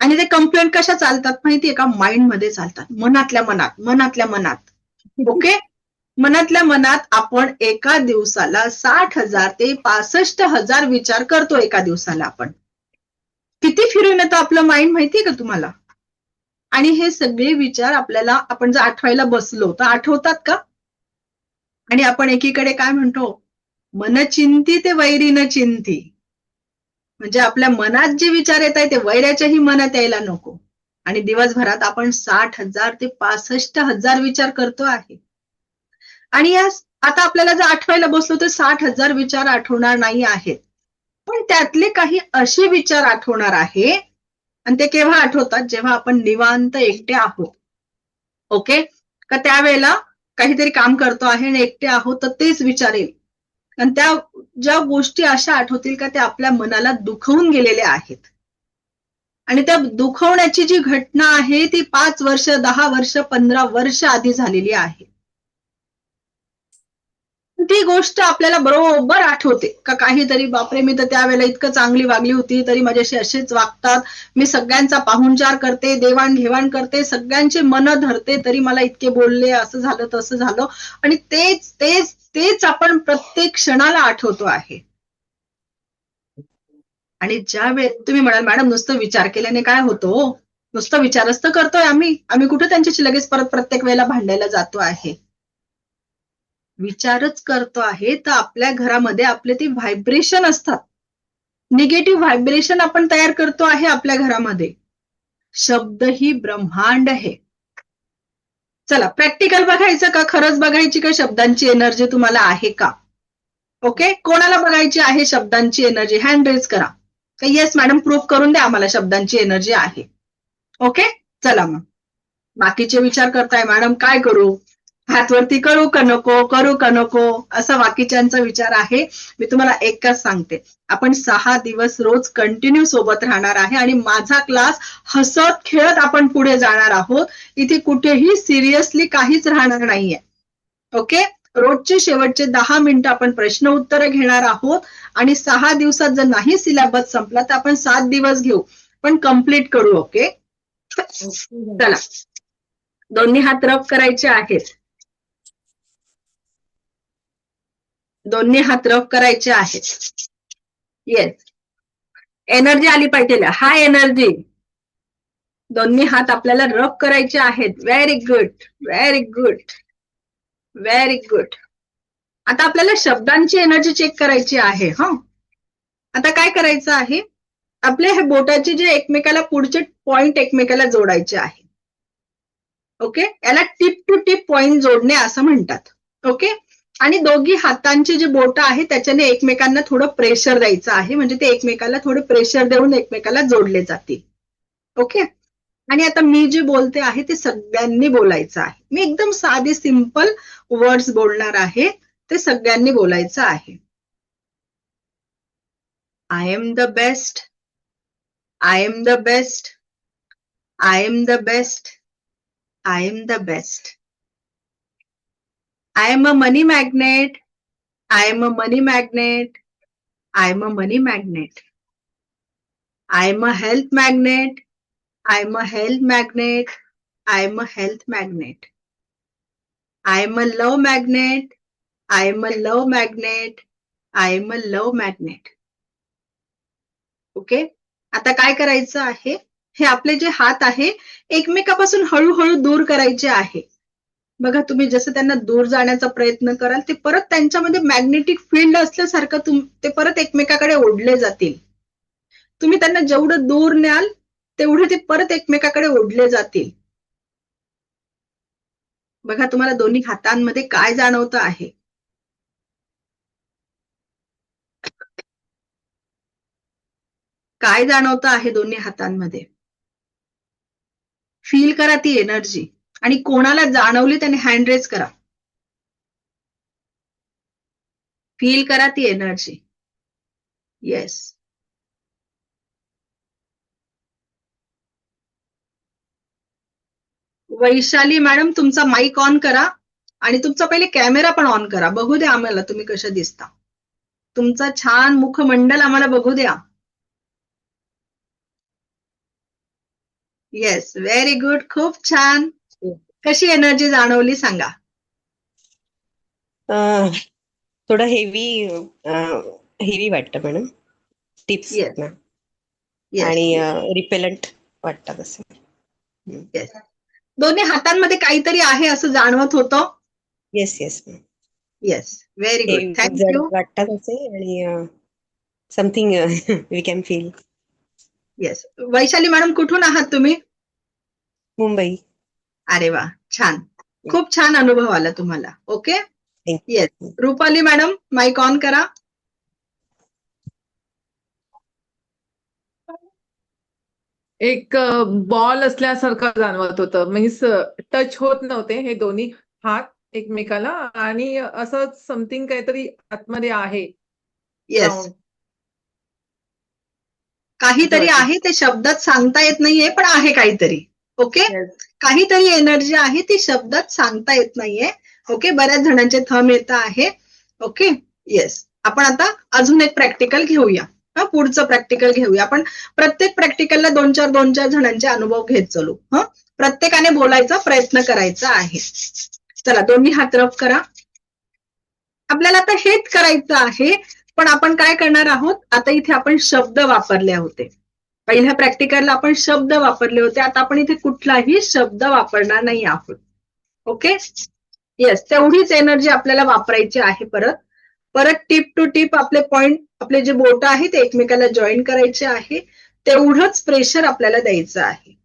आणि ते कंप्लेंट कशा चालतात माहितीये का? माइंड मध्ये चालतात, मनातल्या मनात. ओके, मनातल्या मनात आपण एका दिवसाला 60,000 ते 65,000 विचार करतो. एका दिवसाला आपण किती फिरून येतं आपलं माइंड माहितीये का तुम्हाला? आणि हे सगळे विचार आपल्याला आपण जर आठवायला बसलो तर आठवतात का? आणि आपण एकीकडे काय म्हणतो? मन चिंती ते वैरी न चिंती. म्हणजे आपल्या मनात जे विचार येत आहे ते वैऱ्याच्याही मनात यायला नको. आणि दिवसभरात आपण 60,000 ते 65,000 विचार करतो आहे. आणि आता आपल्याला जर आठवायला बसलो तर 60,000 विचार आठवणार नाही आहेत. पण त्यातले काही असे विचार आठवणार आहे. आणि ते केव्हा आठवतात? जेव्हा आपण निवांत एकटे आहोत. ओके, का त्यावेळेला काहीतरी काम करतो आहे आणि एकटे आहोत तर तेच विचार येईल. आणि त्या ज्या गोष्टी अशा आठवतील का त्या आपल्या मनाला दुखवून गेलेल्या आहेत. आणि त्या दुखवण्याची जी घटना आहे ती 5 वर्ष, 10 वर्ष, 15 वर्ष आधी झालेली आहे. ती गोष्ट आपल्याला बरोबर आठवते का काहीतरी, बापरे मी तर त्यावेळेला इतकं चांगली वागली होती तरी माझ्याशी असेच वागतात, मी सगळ्यांचा पाहुणचार करते, देवाणघेवाण करते, सगळ्यांचे मन धरते तरी मला इतके बोलले, असं झालं तसं झालं. आणि तेच तेच तेच आपण प्रत्येक क्षणाला आठवतो आहे. आणि ज्या वेळेस तुम्ही म्हणाल मॅडम नुसतं विचार केल्याने काय होतो? नुसतं विचारच तर करतोय आम्ही कुठे त्यांच्याशी लगेच परत प्रत्येक वेळेला भांडायला जातो आहे. विचारच करतो आहे तर आपल्या घरामध्ये आपले ते व्हायब्रेशन असतात, निगेटिव्ह व्हायब्रेशन आपण तयार करतो आहे आपल्या घरामध्ये. शब्द ही ब्रह्मांड आहे. चला प्रॅक्टिकल बघायचं का खरंच बघायची का शब्दांची एनर्जी तुम्हाला आहे का? ओके, कोणाला बघायची आहे शब्दांची एनर्जी? हँड रेज करा. येस मॅडम प्रूफ करून द्या आम्हाला शब्दांची एनर्जी आहे. ओके, चला मग बाकीचे विचार करताय मॅडम काय करू, हातवरती करू का नको असा बाकीच्यांचा विचार आहे. मी तुम्हाला एकच सांगते, आपण 6 दिवस रोज कंटिन्यू सोबत राहणार आहे आणि माझा क्लास हसत खेळत आपण पुढे जाणार आहोत. इथे कुठेही सिरियसली काहीच राहणार नाहीये. ओके, रोजचे शेवटचे 10 मिनिटं आपण प्रश्न उत्तर घेणार आहोत आणि 6 दिवसात जर नाही सिलेबस संपला तर आपण 7 दिवस घेऊ, पण कम्प्लीट करू. ओके, चला दोन्ही हात रब करायचे आहेत. दोन्ही हात रब करायचे आहेत. येस, एनर्जी आली पाहिजे, हाय एनर्जी. दोन्ही हात आपल्याला रब करायचे आहेत. Very good, very good, very good. आता आपल्याला शब्दांची एनर्जी चेक करायची आहे. आता काय करायचं आहे? आपले हे बोटाचे जे एकमेकाला पुढचे पॉइंट एकमेकाला जोडायचे आहे. ओके, याला टिप टू टिप पॉइंट जोडणे असं म्हणतात. ओके, आणि दोघी हातांची जी बोट आहे त्याच्याने एकमेकांना थोडं प्रेशर द्यायचं आहे, म्हणजे ते एकमेकाला थोडं प्रेशर देऊन एकमेकाला जोडले जातील. ओके, आणि आता मी जे बोलते आहे ते सगळ्यांनी बोलायचं आहे. मी एकदम साधी सिंपल वर्ड्स बोलणार आहे, ते सगळ्यांनी बोलायचं आहे. I am the best, I am the best, I am the best, I am the best. I am a money magnet, I am a money magnet, I am a money magnet. I am a health magnet, I am a health magnet, I am a health magnet. I am a love magnet, I am a love magnet, I am a love magnet. Okay, आता काय करायचं आहे? हे आपले जे हात आहे एकमेकापासून हळूहळू दूर करायचे आहे. बघा तुम्ही जसं त्यांना दूर जाण्याचा प्रयत्न कराल ते परत त्यांच्यामध्ये मॅग्नेटिक फील्ड असल्यासारखं ते परत एकमेकाकडे ओढले जातील. तुम्ही त्यांना जेवढं दूर न्याल तेवढे ते परत एकमेकाकडे ओढले जातील. बघा तुम्हाला दोन्ही हातांमध्ये काय जाणवतं आहे. काय जाणवतं आहे दोन्ही हातांमध्ये. फील करा ती एनर्जी आणि कोणाला जाणवली त्याने हँड रेज करा. फील करा ती एनर्जी. येस. वैशाली मॅडम तुमचा माईक ऑन करा आणि तुमचा पहिले कॅमेरा पण ऑन करा. बघू द्या आम्हाला तुम्ही कशा दिसता. तुमचा छान मुखमंडल आम्हाला बघू द्या. Yes, very good. खूप छान. कशी एनर्जी जाणवली सांगा. थोडं हेवी वाटतं मॅडम. टिप्स येस ना येस आणि रिपेलंट वाटतं तसं. येस. दोन्ही हातांमध्ये काहीतरी आहे असं जाणवत होतं. Yes yes ma'am. Yes, very हे गुड. जड थँक्यू. वाटतात असे आणि something we can feel. Yes. Vaishali madam कुठून आहात तुम्ही? मुंबई. अरे वा, छान. खूप छान अनुभव आला तुम्हाला. Okay. Yes. Rupali madam mike on करा. एक बॉल असल्यासारखं जाणवत होतं. मीन्स टच होत नव्हते हे दोन्ही हात एकमेकाला आणि असं समथिंग काहीतरी आतमध्ये आहे. येस. राऊंड काहीतरी वाटलं. आहे ते शब्दात सांगता येत नाहीये पण आहे काहीतरी. ओके. Yes. काहीतरी एनर्जी आहे ती शब्दात सांगता येत नाहीये. ओके. बऱ्याच जणांचे थंब येत आहे. ओके. येस. आपण आता अजून एक प्रॅक्टिकल घेऊया. पुढचं प्रॅक्टिकल घेऊया. आपण प्रत्येक प्रॅक्टिकलला 2-4 जणांचे अनुभव घेत चालू. प्रत्येकाने बोलायचा प्रयत्न करायचा आहे. चला दोन्ही हात रफ करा. आपल्याला आता हेच करायचं आहे पण आपण काय करणार आहोत. आता इथे आपण शब्द वापरले होते. पहिल्या प्रॅक्टिकलला आपण शब्द वापरले होते. आता आपण इथे कुठलाही शब्द वापरणार नाही आहोत. ओके. येस, तेवढीच एनर्जी आपल्याला वापरायची आहे. परत टिप टू टिप आपले पॉइंट आपले जे बोट आहे ते एकमेकाला जॉईन करायचे आहे. तेवढंच प्रेशर आपल्याला द्यायचं आहे.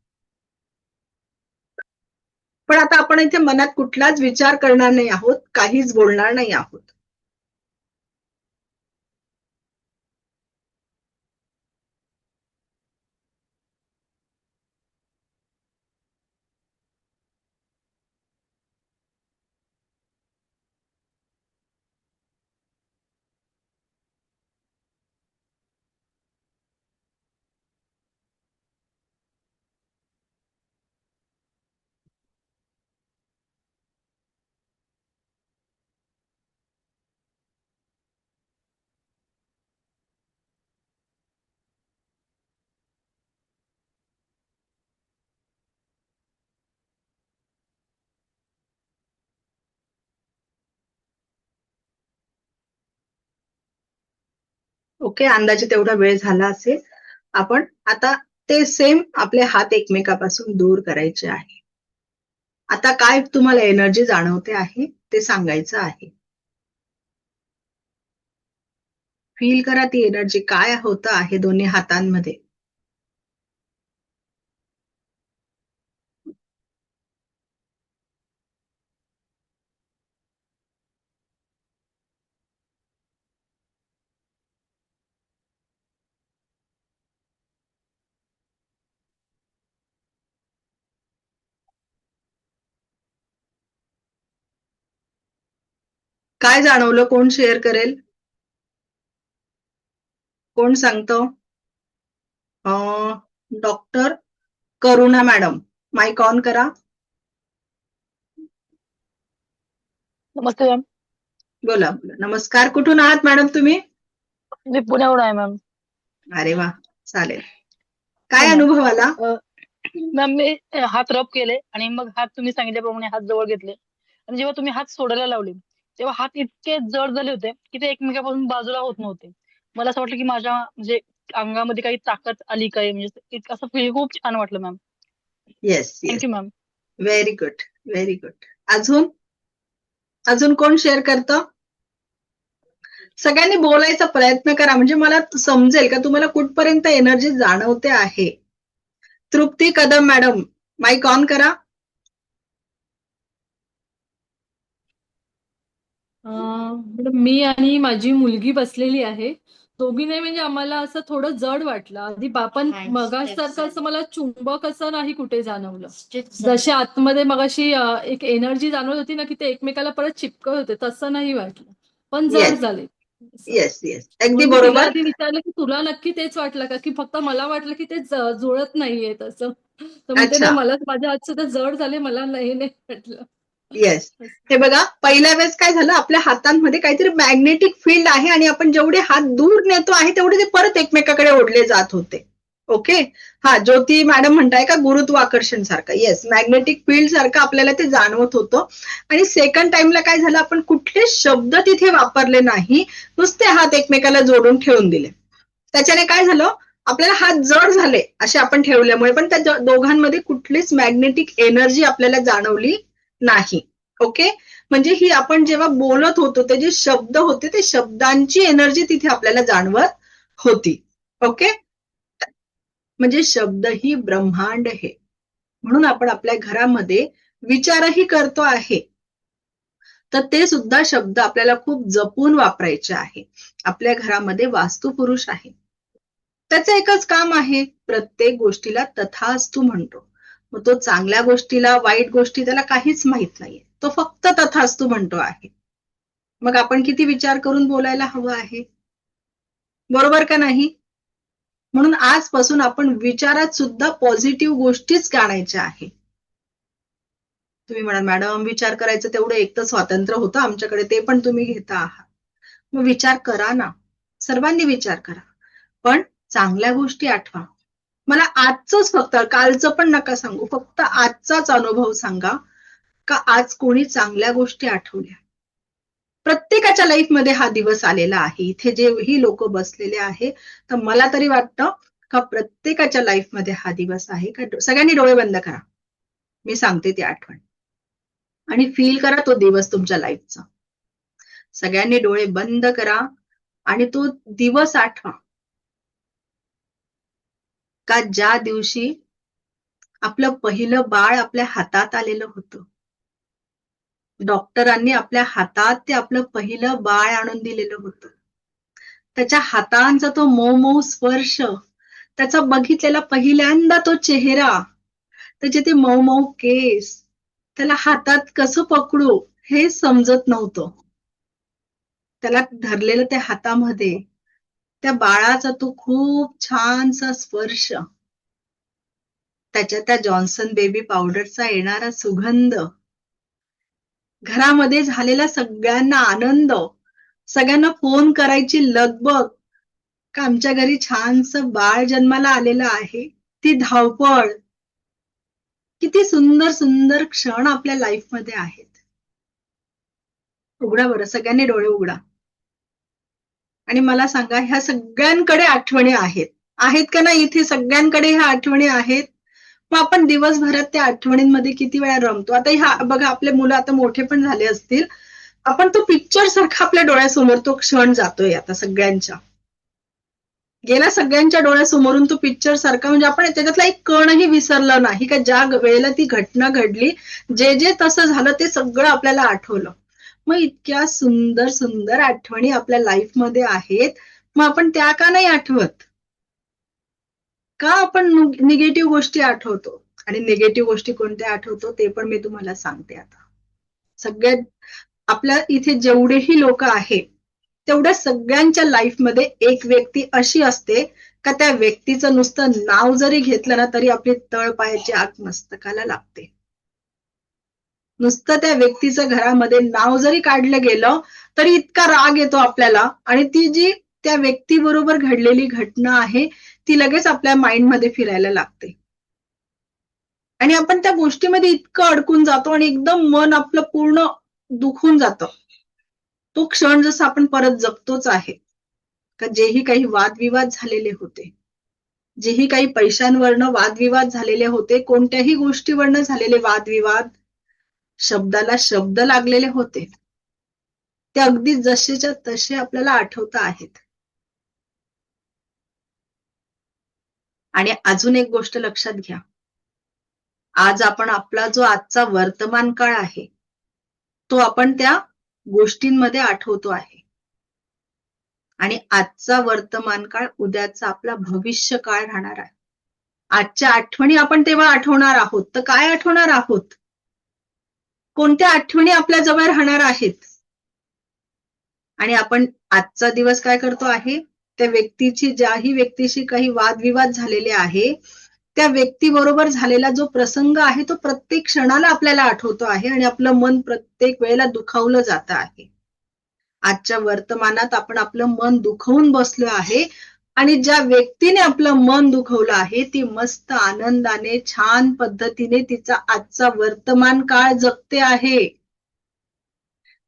पण आता आपण इथे मनात कुठलाच विचार करणार नाही आहोत. काहीच बोलणार नाही आहोत. ओके. अंदाजे तेवढा वेळ झाला असेल. आपण आता ते सेम आपले हात एकमेकापासून दूर करायचे आहे. आता काय तुम्हाला एनर्जी जाणवते आहे ते सांगायचं आहे. फील करा ती एनर्जी काय होतं आहे दोन्ही हातांमध्ये. काय जाणवलं? कोण शेअर करेल? कोण सांगतो? Doctor Karuna madam mike on करा. नमस्ते मॅम. बोला बोला. नमस्कार. कुठून आहात मॅडम तुम्ही? मी पुण्याहून आहे मॅम. अरे वा, चालेल. काय हो मॅम. अनुभव आला? मॅम मी हात रब केले आणि मग हात तुम्ही सांगितल्याप्रमाणे हात जवळ घेतले आणि जेव्हा तुम्ही हात सोडायला लावले तेव्हा हात इतके जड झाले होते की ते एकमेकापासून बाजूला होत नव्हते. मला असं वाटलं की माझ्या म्हणजे अंगामध्ये काही ताकद आली काय म्हणजे असं फील खूप छान वाटलं ma'am. Yes yes. Thank you ma'am. Very good, very good. अजून अजून कोण शेअर करतं? सगळ्यांनी बोलायचा प्रयत्न करा, म्हणजे मला समजेल का तुम्हाला कुठपर्यंत एनर्जी जाणवते आहे. तृप्ती कदम मॅडम, माईक ऑन करा. मॅडम, मी आणि माझी मुलगी बसलेली आहे. दोघींनाही म्हणजे आम्हाला असं थोडं जड वाटलं. आधी आपण मगासारखं असं मला चुंबक असं नाही कुठे जाणवलं. जसे आतमध्ये मगाशी एक एनर्जी जाणवत होती ना, की ते एकमेकाला परत चिपकत होते, तसं नाही वाटलं. पण जड येस झाले. येस येस, अगदी म्हणून मी तिला बरोबर. आधी विचारलं की तुला नक्की तेच वाटलं का, की फक्त मला वाटलं की ते जुळत नाहीये तसं. तर म्हणते अच्छा. नाही, मला माझ्या हात सुद्धा जड झाले, मला नाही वाटलं. येस. हे बघा, पहिल्या वेळेस काय झालं, आपल्या हातांमध्ये काहीतरी मॅग्नेटिक फील्ड आहे आणि आपण जेवढे हात दूर नेतो आहे तेवढे ते परत एकमेकाकडे ओढले जात होते. ओके. हा, ज्योती मॅडम म्हणताय का गुरुत्वाकर्षण सारखं. येस, मॅग्नेटिक फील्ड सारखं आपल्याला ते जाणवत होतं. आणि सेकंड टाइमला काय झालं, आपण कुठले शब्द तिथे वापरले नाही, नुसते हात एकमेकाला जोडून ठेवून दिले. त्याच्याने काय झालं, आपल्याला हात जड झाले असे आपण ठेवल्यामुळे, पण त्या दोघांमध्ये कुठलीच मॅग्नेटिक एनर्जी आपल्याला जाणवली नाही. ओके. म्हणजे ही आपण जेव्हा बोलत होतो ते जे शब्द होते ते शब्दांची एनर्जी तिथे आपल्याला जाणवत होती. ओके. म्हणजे शब्द ही ब्रह्मांड आहे. म्हणून आपण आपल्या घरामध्ये विचारही करतो आहे, तर ते सुद्धा शब्द आपल्याला खूप जपून वापरायचे आहे. आपल्या घरामध्ये वास्तुपुरुष आहे, त्याचं एकच काम आहे, प्रत्येक गोष्टीला तथास्तु म्हणतो. मग तो चांगल्या गोष्टीला, वाईट गोष्टी त्याला काहीच माहित नाहीये, तो फक्त तथास्तु म्हणतो आहे. मग आपण किती विचार करून बोलायला हवं आहे, बरोबर का नाही? म्हणून आजपासून आपण विचारात सुद्धा पॉझिटिव्ह गोष्टीच आणायच्या आहे. तुम्ही म्हणाल मॅडम विचार करायचं तेवढं एक तर स्वातंत्र्य होतं आमच्याकडे, ते पण तुम्ही घेता आहात. मग विचार करा ना, सर्वांनी विचार करा, पण चांगल्या गोष्टी आठवा. मला आजच फक्त, कालचं पण नका सांगू, फक्त आजचाच अनुभव सांगा का आज कोणी चांगल्या गोष्टी आठवल्या. प्रत्येकाच्या लाईफमध्ये हा दिवस आलेला आहे. इथे जे ही लोक बसलेले आहे, तर मला तरी वाटतं का प्रत्येकाच्या लाईफमध्ये हा दिवस आहे. का सगळ्यांनी डोळे बंद करा, मी सांगते ती आठवण, आणि फील करा तो दिवस तुमच्या लाईफचा. सगळ्यांनी डोळे बंद करा आणि तो दिवस आठवा का ज्या दिवशी आपलं पहिलं बाळ आपल्या हातात आलेलं होतं. डॉक्टरांनी आपल्या हातात ते आपलं पहिलं बाळ आणून दिलेलं होतं. त्याच्या हातांचा तो मऊ मऊ स्पर्श, त्याचा बघितलेला पहिल्यांदा तो चेहरा, त्याचे ते मऊ मऊ केस, त्याला हातात कसं पकडू हे समजत नव्हतं. त्याला धरलेलं त्या हातामध्ये त्या बाळाचा तो खूप छानसा स्पर्श, त्याच्या त्या जॉन्सन बेबी पावडरचा येणारा सुगंध, घरामध्ये झालेला सगळ्यांना आनंद, सगळ्यांना फोन करायची लगबग का आमच्या घरी छानसं बाळ जन्माला आलेलं आहे, ती धावपळ, किती सुंदर सुंदर क्षण आपल्या लाईफमध्ये आहेत. उघडा बरं, सगळ्यांनी डोळे उघडा आणि मला सांगा, ह्या सगळ्यांकडे आठवणी आहेत, आहेत का नाही? इथे सगळ्यांकडे ह्या आठवणी आहेत. मग आपण दिवसभरात त्या आठवणींमध्ये किती वेळा रमतो. आता ह्या बघा, आपले मुलं आता मोठे पण झाले असतील, आपण तो पिक्चर सारखा आपल्या डोळ्यासमोर तो क्षण जातोय आता सगळ्यांच्या, गेला सगळ्यांच्या डोळ्यासमोरून तो पिक्चर सारखा, म्हणजे आपण त्याच्यातला एक कणही विसरलं नाही का ज्या वेळेला ती घटना घडली, जे जे तसं झालं ते सगळं आपल्याला आठवलं. मग इतक्या सुंदर सुंदर आठवणी आपल्या लाईफमध्ये आहेत, मग आपण त्या का नाही आठवत? का आपण निगेटिव्ह गोष्टी आठवतो? आणि निगेटिव्ह गोष्टी कोणत्या आठवतो ते पण मी तुम्हाला सांगते. आता सगळ्यात आपल्या इथे जेवढेही लोक आहेत तेवढ्या सगळ्यांच्या लाईफमध्ये एक व्यक्ती अशी असते का त्या व्यक्तीचं नुसतं नाव जरी घेतलं ना तरी आपली तळपायाची आग मस्तकाला लागते. नुसतं त्या व्यक्तीचं घरामध्ये नाव जरी काढलं गेलं तरी इतका राग येतो आपल्याला, आणि ती जी त्या व्यक्तीबरोबर घडलेली घटना आहे ती लगेच आपल्या माइंडमध्ये फिरायला लागते आणि आपण त्या गोष्टीमध्ये इतकं अडकून जातो आणि एकदम मन आपलं पूर्ण दुखून जातं. तो क्षण जसा आपण परत जगतोच आहे का जेही काही वादविवाद झालेले होते जेही काही पैशांवरनं वादविवाद झालेले होते, कोणत्याही गोष्टीवरनं झालेले वादविवाद, शब्दाला शब्द लागलेले होते, ते अगदी जसेच्या तसे आपल्याला आठवता आहेत. आणि अजून एक गोष्ट लक्षात घ्या, आज आपण आपला जो आजचा वर्तमान काळ आहे तो आपण त्या गोष्टींमध्ये आठवतो आहे. आणि आजचा वर्तमान काळ उद्याचा आपला भविष्य काळ राहणार आहे. आजच्या आठवणी आपण तेव्हा आठवणार आहोत, तर काय आठवणार आहोत? कोणत्या आठवणी आपल्या जवळ राहणार आहेत? आणि आपण आजचा दिवस काय करतो आहे, त्या व्यक्तीची, ज्याही व्यक्तीशी काही वादविवाद झालेले आहे, त्या व्यक्तीबरोबर झालेला जो प्रसंग आहे तो प्रत्येक क्षणाला आपल्याला आठवतो आहे आणि आपलं मन प्रत्येक वेळेला दुखावलं जात आहे. आजच्या वर्तमानात आपण आपलं मन दुखवून बसलो आहे आणि ज्या व्यक्तीने आपलं मन दुखवलं आहे ती मस्त आनंदाने छान पद्धतीने तिचा आजचा वर्तमान काळ जगते आहे.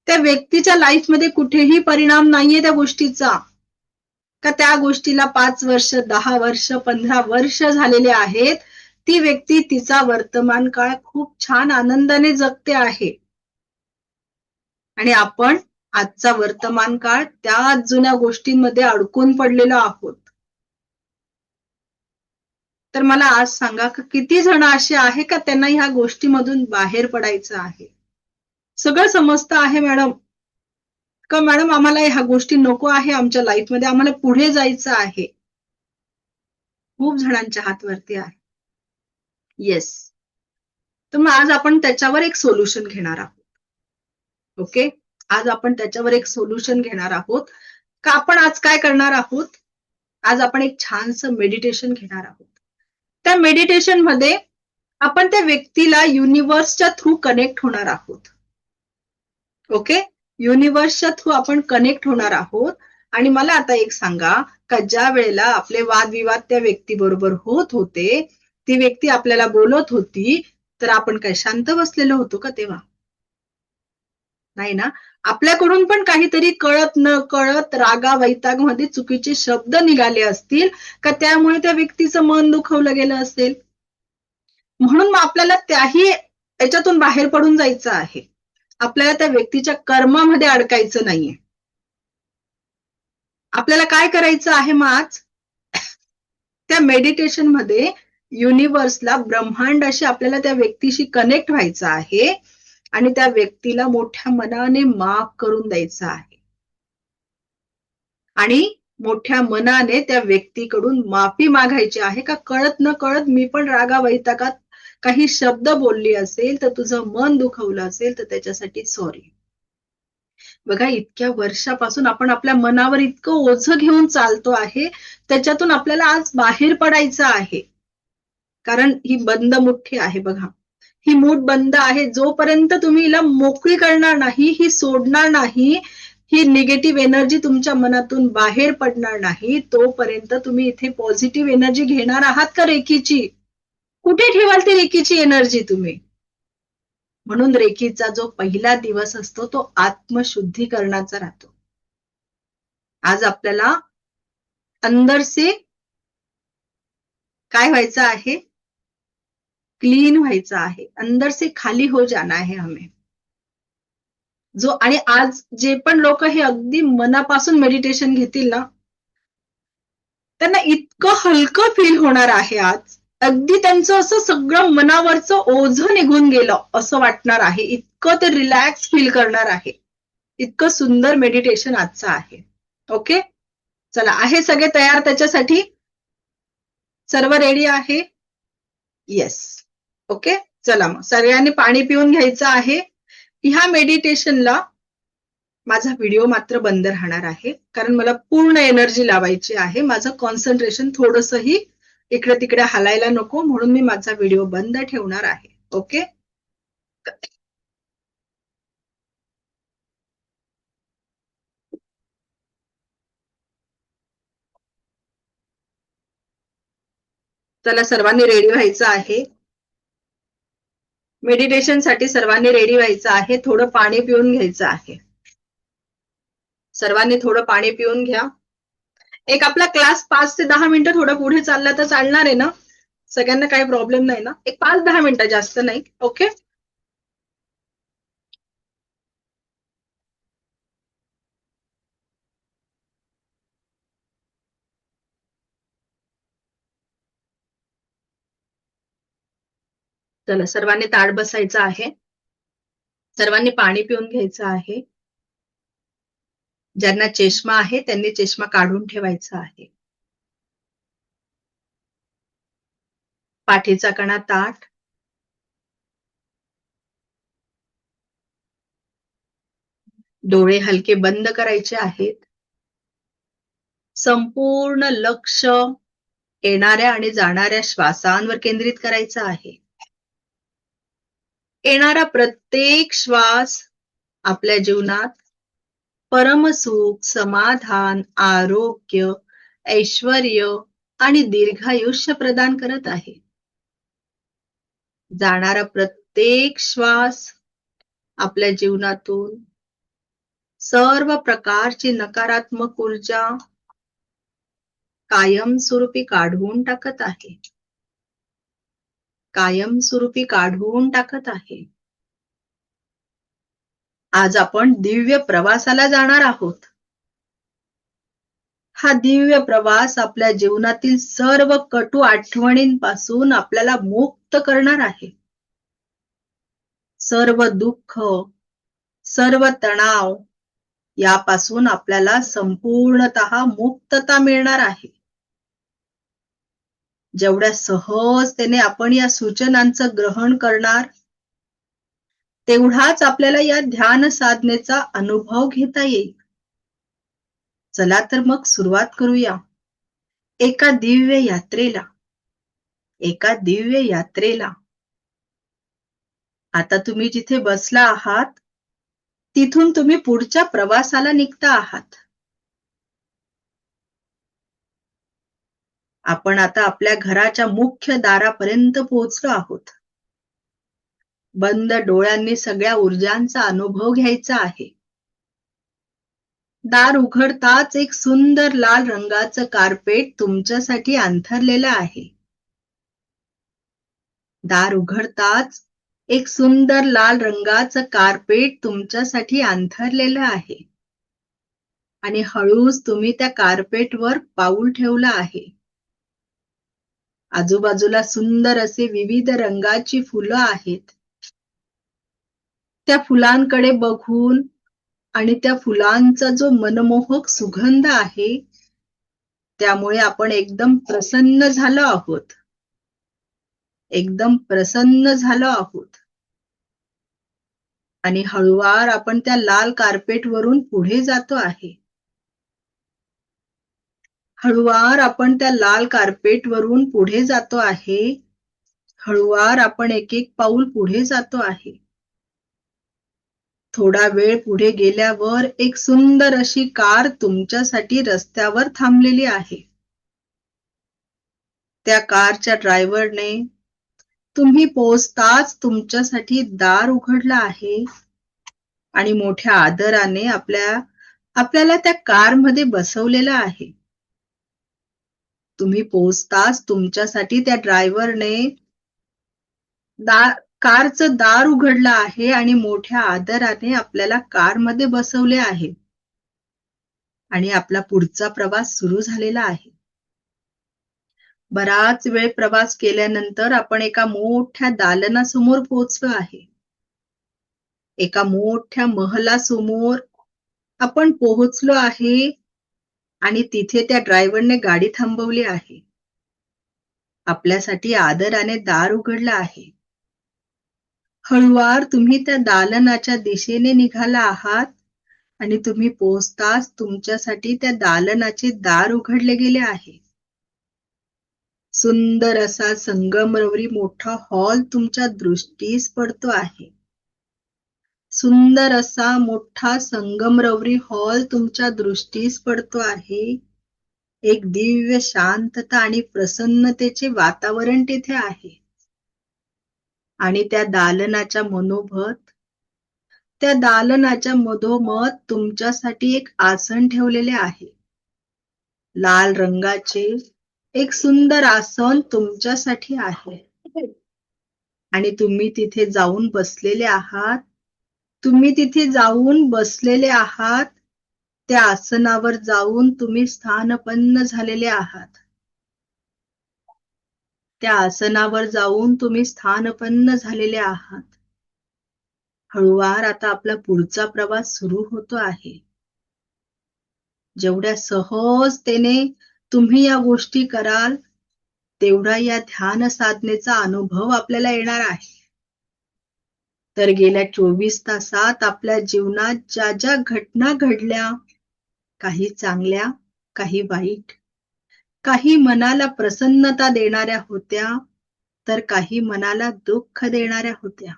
त्या व्यक्तीच्या लाईफमध्ये कुठेही परिणाम नाहीये त्या गोष्टीचा, का त्या गोष्टीला 5 वर्ष, 10 वर्ष, 15 वर्ष झालेले आहेत. ती व्यक्ती तिचा वर्तमान काळ खूप छान आनंदाने जगते आहे. आणि आपण आजचा वर्तमान काळ त्या जुन्या गोष्टींमध्ये अडकून पडलेलो आहोत. तर मला आज सांगा, किती जण असे आहे का त्यांना ह्या गोष्टीमधून बाहेर पडायचं आहे? सगळं समजतं आहे मॅडम, का मॅडम आम्हाला ह्या गोष्टी नको आहे आमच्या लाईफमध्ये, आम्हाला पुढे जायचं आहे. खूप जणांच्या हातवरती आहे. येस. तर मग आज आपण त्याच्यावर एक सोल्युशन घेणार आहोत. ओके, आज आपण त्याच्यावर एक सोल्युशन घेणार आहोत. का आपण आज काय करणार आहोत, आज आपण एक छानसं मेडिटेशन घेणार आहोत. त्या मेडिटेशन मध्ये आपण त्या व्यक्तीला युनिव्हर्सच्या थ्रू कनेक्ट होणार आहोत. ओके, युनिव्हर्सच्या थ्रू आपण कनेक्ट होणार आहोत. आणि मला आता एक सांगा, का ज्या वेळेला आपले वादविवाद त्या व्यक्तीबरोबर होत होते, ती व्यक्ती आपल्याला बोलत होती, तर आपण काय शांत बसलेलो होतो का तेव्हा? नाही ना. आपल्याकडून पण काहीतरी कळत न कळत रागा वैतागमध्ये चुकीचे शब्द निघाले असतील, का त्यामुळे त्या व्यक्तीचं मन दुखवलं गेलं असेल. म्हणून मग आपल्याला त्याही याच्यातून बाहेर पडून जायचं आहे. आपल्याला त्या व्यक्तीच्या कर्मामध्ये अडकायचं नाहीये. आपल्याला काय करायचं आहे मग आज? त्या मेडिटेशन मध्ये युनिव्हर्सला, ब्रह्मांडाशी आपल्याला त्या व्यक्तीशी कनेक्ट व्हायचं आहे आणि त्या व्यक्तीला मोठ्या मनाने माफ करून द्यायचं आहे. आणि मोठ्या मनाने त्या व्यक्तीकडून माफी मागायची आहे, का कळत न कळत मी पण रागा वैतागात काही शब्द बोलली असेल, तर तुझं मन दुखवलं असेल, तर त्याच्यासाठी सॉरी. बघा, इतक्या वर्षापासून आपण आपल्या मनावर इतकं ओझं घेऊन चालतो आहे, त्याच्यातून आपल्याला आज बाहेर पडायचं आहे. कारण ही बंद मुठ्ठी आहे. बघा, ही मूठ बंद आहे. जोपर्यंत तुम्ही हिला मोकळी करणार नाही, ही सोडणार नाही, ही निगेटिव्ह एनर्जी तुमच्या मनातून बाहेर पडणार नाही, तोपर्यंत तुम्ही इथे पॉझिटिव्ह एनर्जी घेणार आहात का रेकीची? कुठे ठेवाल ती रेकीची एनर्जी तुम्ही? म्हणून रेकीचा जो पहिला दिवस असतो तो आत्मशुद्धीकरणाचा राहतो. आज आपल्याला अंदर से काय व्हायचं आहे? क्लीन व्हायचं आहे. अंदर से खाली हो जाना है हमें. आणि आज जे पण लोक हे अगदी मनापासून मेडिटेशन घेतील ना, त्यांना इतकं हलकं फील होणार आहे आज. अगदी त्यांचं असं सगळं मनावरचं ओझं निघून गेलं असं वाटणार आहे. इतकं ते रिलॅक्स फील करणार आहे. इतकं सुंदर मेडिटेशन आजचं आहे. ओके, चला, आहे सगळे तयार त्याच्यासाठी? सर्व रेडी आहे? येस. ओके, चला मग सगळ्यांनी पाणी पिऊन घ्यायचं आहे. ह्या मेडिटेशनला माझा व्हिडिओ मात्र बंद राहणार आहे, कारण मला पूर्ण एनर्जी लावायची आहे. माझं कॉन्सन्ट्रेशन थोडंसंही इकडे तिकडे हलायला नको, म्हणून मी माझा व्हिडिओ बंद ठेवणार आहे. ओके, चला, सर्वांनी रेडी व्हायचं आहे. मेडिटेशन साठी सर्वांनी रेडी व्हायचं आहे. थोडं पाणी पिऊन घ्यायचं आहे. सर्वांनी थोडं पाणी पिऊन घ्या. एक आपला क्लास 5 ते 10 मिनिटं थोडं पुढे चालला तर चालणार आहे ना? सगळ्यांना काही प्रॉब्लेम नाही ना? एक 5-10 मिनिटं, जास्त नाही. ओके. चला, सर्वांनी ताठ बसायचं आहे. सर्वांनी पाणी पिऊन घ्यायचं आहे. ज्यांना चष्मा आहे त्यांनी चष्मा काढून ठेवायचा आहे. पाठीचा कणा ताठ. डोळे हलके बंद करायचे आहेत. संपूर्ण लक्ष येणाऱ्या आणि जाणाऱ्या श्वासांवर केंद्रित करायचं आहे. येणारा प्रत्येक श्वास आपल्या जीवनात परमसुख, समाधान, आरोग्य, ऐश्वर्य आणि दीर्घायुष्य प्रदान करत आहे. जाणारा प्रत्येक श्वास आपल्या जीवनातून सर्व प्रकारची नकारात्मक ऊर्जा कायमस्वरूपी काढून टाकत आहे. कायमस्वरूपी काढून टाकत आहे. आज आपण दिव्य प्रवासाला जाणार आहोत. हा दिव्य प्रवास आपल्या जीवनातील सर्व कटू आठवणींपासून आपल्याला मुक्त करणार आहे. सर्व दुःख, सर्व तणाव यापासून आपल्याला संपूर्णतः मुक्तता मिळणार आहे. जेवढ्या सहजतेने आपण या सूचनांचं ग्रहण करणार, तेवढाच आपल्याला या ध्यान साधनेचा अनुभव घेता येईल. चला तर मग सुरुवात करूया. एका दिव्य यात्रेला. एका दिव्य यात्रेला. आता तुम्ही जिथे बसला आहात, तिथून तुम्ही पुढच्या प्रवासाला निघता आहात. आपण आता आपल्या घराच्या मुख्य दारापर्यंत पोहोचलो आहोत. बंद डोळ्यांनी सगळ्या ऊर्जांचा अनुभव घ्यायचा आहे. दार उघडताच एक सुंदर लाल रंगाचं कार्पेट तुमच्यासाठी अंथरलेलं आहे. दार उघडताच एक सुंदर लाल रंगाचं कार्पेट तुमच्यासाठी अंथरलेलं आहे. आणि हळूच तुम्ही त्या कार्पेटवर पाऊल ठेवलं आहे. आजूबाजूला सुंदर असे विविध रंगाची फुलं आहेत. त्या फुलांकडे बघून आणि त्या फुलांचा जो मनमोहक सुगंध आहे, त्यामुळे आपण एकदम प्रसन्न झालो आहोत. एकदम प्रसन्न झालो आहोत. आणि हळूवार आपण त्या लाल कार्पेटवरून पुढे जातो आहे. हळूवार आपण त्या लाल कार्पेटवरून पुढे जातो आहे. हळूवार आपण एक एक पाऊल पुढे जातो आहे. थोडा वेळ पुढे गेल्यावर एक सुंदर अशी कार तुमच्यासाठी रस्त्यावर थांबलेली आहे. त्या कारच्या ड्रायव्हरने तुम्ही पोहोचताच तुमच्यासाठी दार उघडलं आहे आणि मोठ्या आदराने आपल्याला त्या कारमध्ये बसवलेलं आहे. तुम्ही पोहोचताच तुमच्यासाठी त्या ड्रायव्हरने कारचं दार उघडलं आहे आणि मोठ्या आदराने आपल्याला कारमध्ये बसवले आहे. आणि आपला पुढचा प्रवास सुरू झालेला आहे. बराच वेळ प्रवास केल्यानंतर आपण एका मोठ्या दालनासमोर पोहोचलो आहे. एका मोठ्या महलासमोर आपण पोहोचलो आहे आणि तिथे त्या ड्रायव्हरने गाडी थांबवली आहे. आपल्यासाठी आदराने दार उघडलं आहे. हळूवार तुम्ही त्या दालनाच्या दिशेने निघाला आहात आणि तुम्ही पोहोचताच तुमच्यासाठी त्या दालनाचे दार उघडले गेले आहे. सुंदर असा संगमरवरी मोठा हॉल तुमच्या दृष्टीस पडतो आहे. सुंदर असा मोठा संगमरवरी हॉल तुमच्या दृष्टीस पडतो आहे. एक दिव्य शांतता आणि प्रसन्नतेचे वातावरण तिथे आहे. आणि त्या दालनाच्या मधोमध तुमच्यासाठी एक आसन ठेवलेले आहे. लाल रंगाचे एक सुंदर आसन तुमच्यासाठी आहे आणि तुम्ही तिथे जाऊन बसलेले आहात. तुम्ही तिथे जाऊन बसलेले आहात. त्या आसनावर जाऊन तुम्ही स्थानपन्न झालेले आहात. त्या आसनावर जाऊन तुम्ही स्थानपन्न झालेले आहात. हळूवार आता आपला पुढचा प्रवास सुरू होतो आहे. जेवढ्या सहजतेने तुम्ही या गोष्टी कराल तेवढा या ध्यान साधनेचा अनुभव आपल्याला येणार आहे. तर गेल्या 24 तासात आपल्या जीवनात ज्या ज्या घटना घडल्या, काही चांगल्या, काही वाईट, काही मनाला प्रसन्नता देणाऱ्या होत्या, तर काही मनाला दुःख देणाऱ्या होत्या.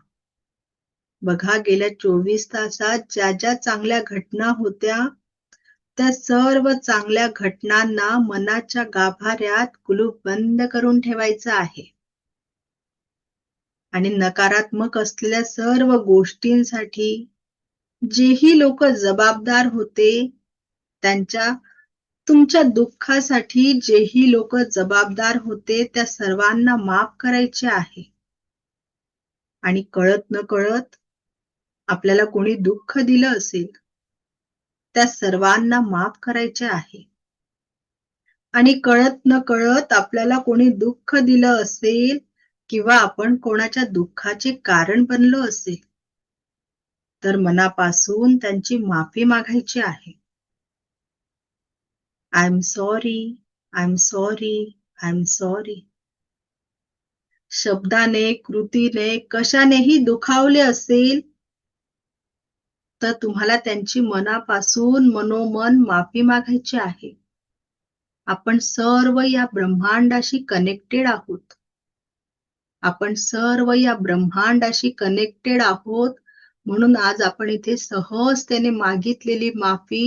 बघा, गेल्या 24 तासात ज्या ज्या चांगल्या घटना होत्या, त्या सर्व चांगल्या घटनांना मनाच्या गाभाऱ्यात कुलूप बंद करून ठेवायचं आहे. आणि नकारात्मक असलेल्या सर्व गोष्टींसाठी जेही लोक जबाबदार होते, तुमच्या दुःखासाठी जेही लोक जबाबदार होते, त्या सर्वांना माफ करायचे आहे. आणि कळत न कळत आपल्याला कोणी दुःख दिलं असेल, त्या सर्वांना माफ करायचे आहे. आणि कळत न कळत आपल्याला कोणी दुःख दिलं असेल किंवा आपण कोणाच्या दुःखाचे कारण बनलो असेल, तर मनापासून त्यांची माफी मागायची आहे. I am sorry, I am sorry, I am sorry. शब्दाने, कृतीने, कशानेही दुखावले असेल, तर तुम्हाला त्यांची मनापासून मनोमन माफी मागायची आहे. आपण सर्व या ब्रह्मांडाशी कनेक्टेड आहोत. आपण सर्व या ब्रह्मांडाशी कनेक्टेड आहोत. म्हणून आज आपण इथे सहजतेने मागितलेली माफी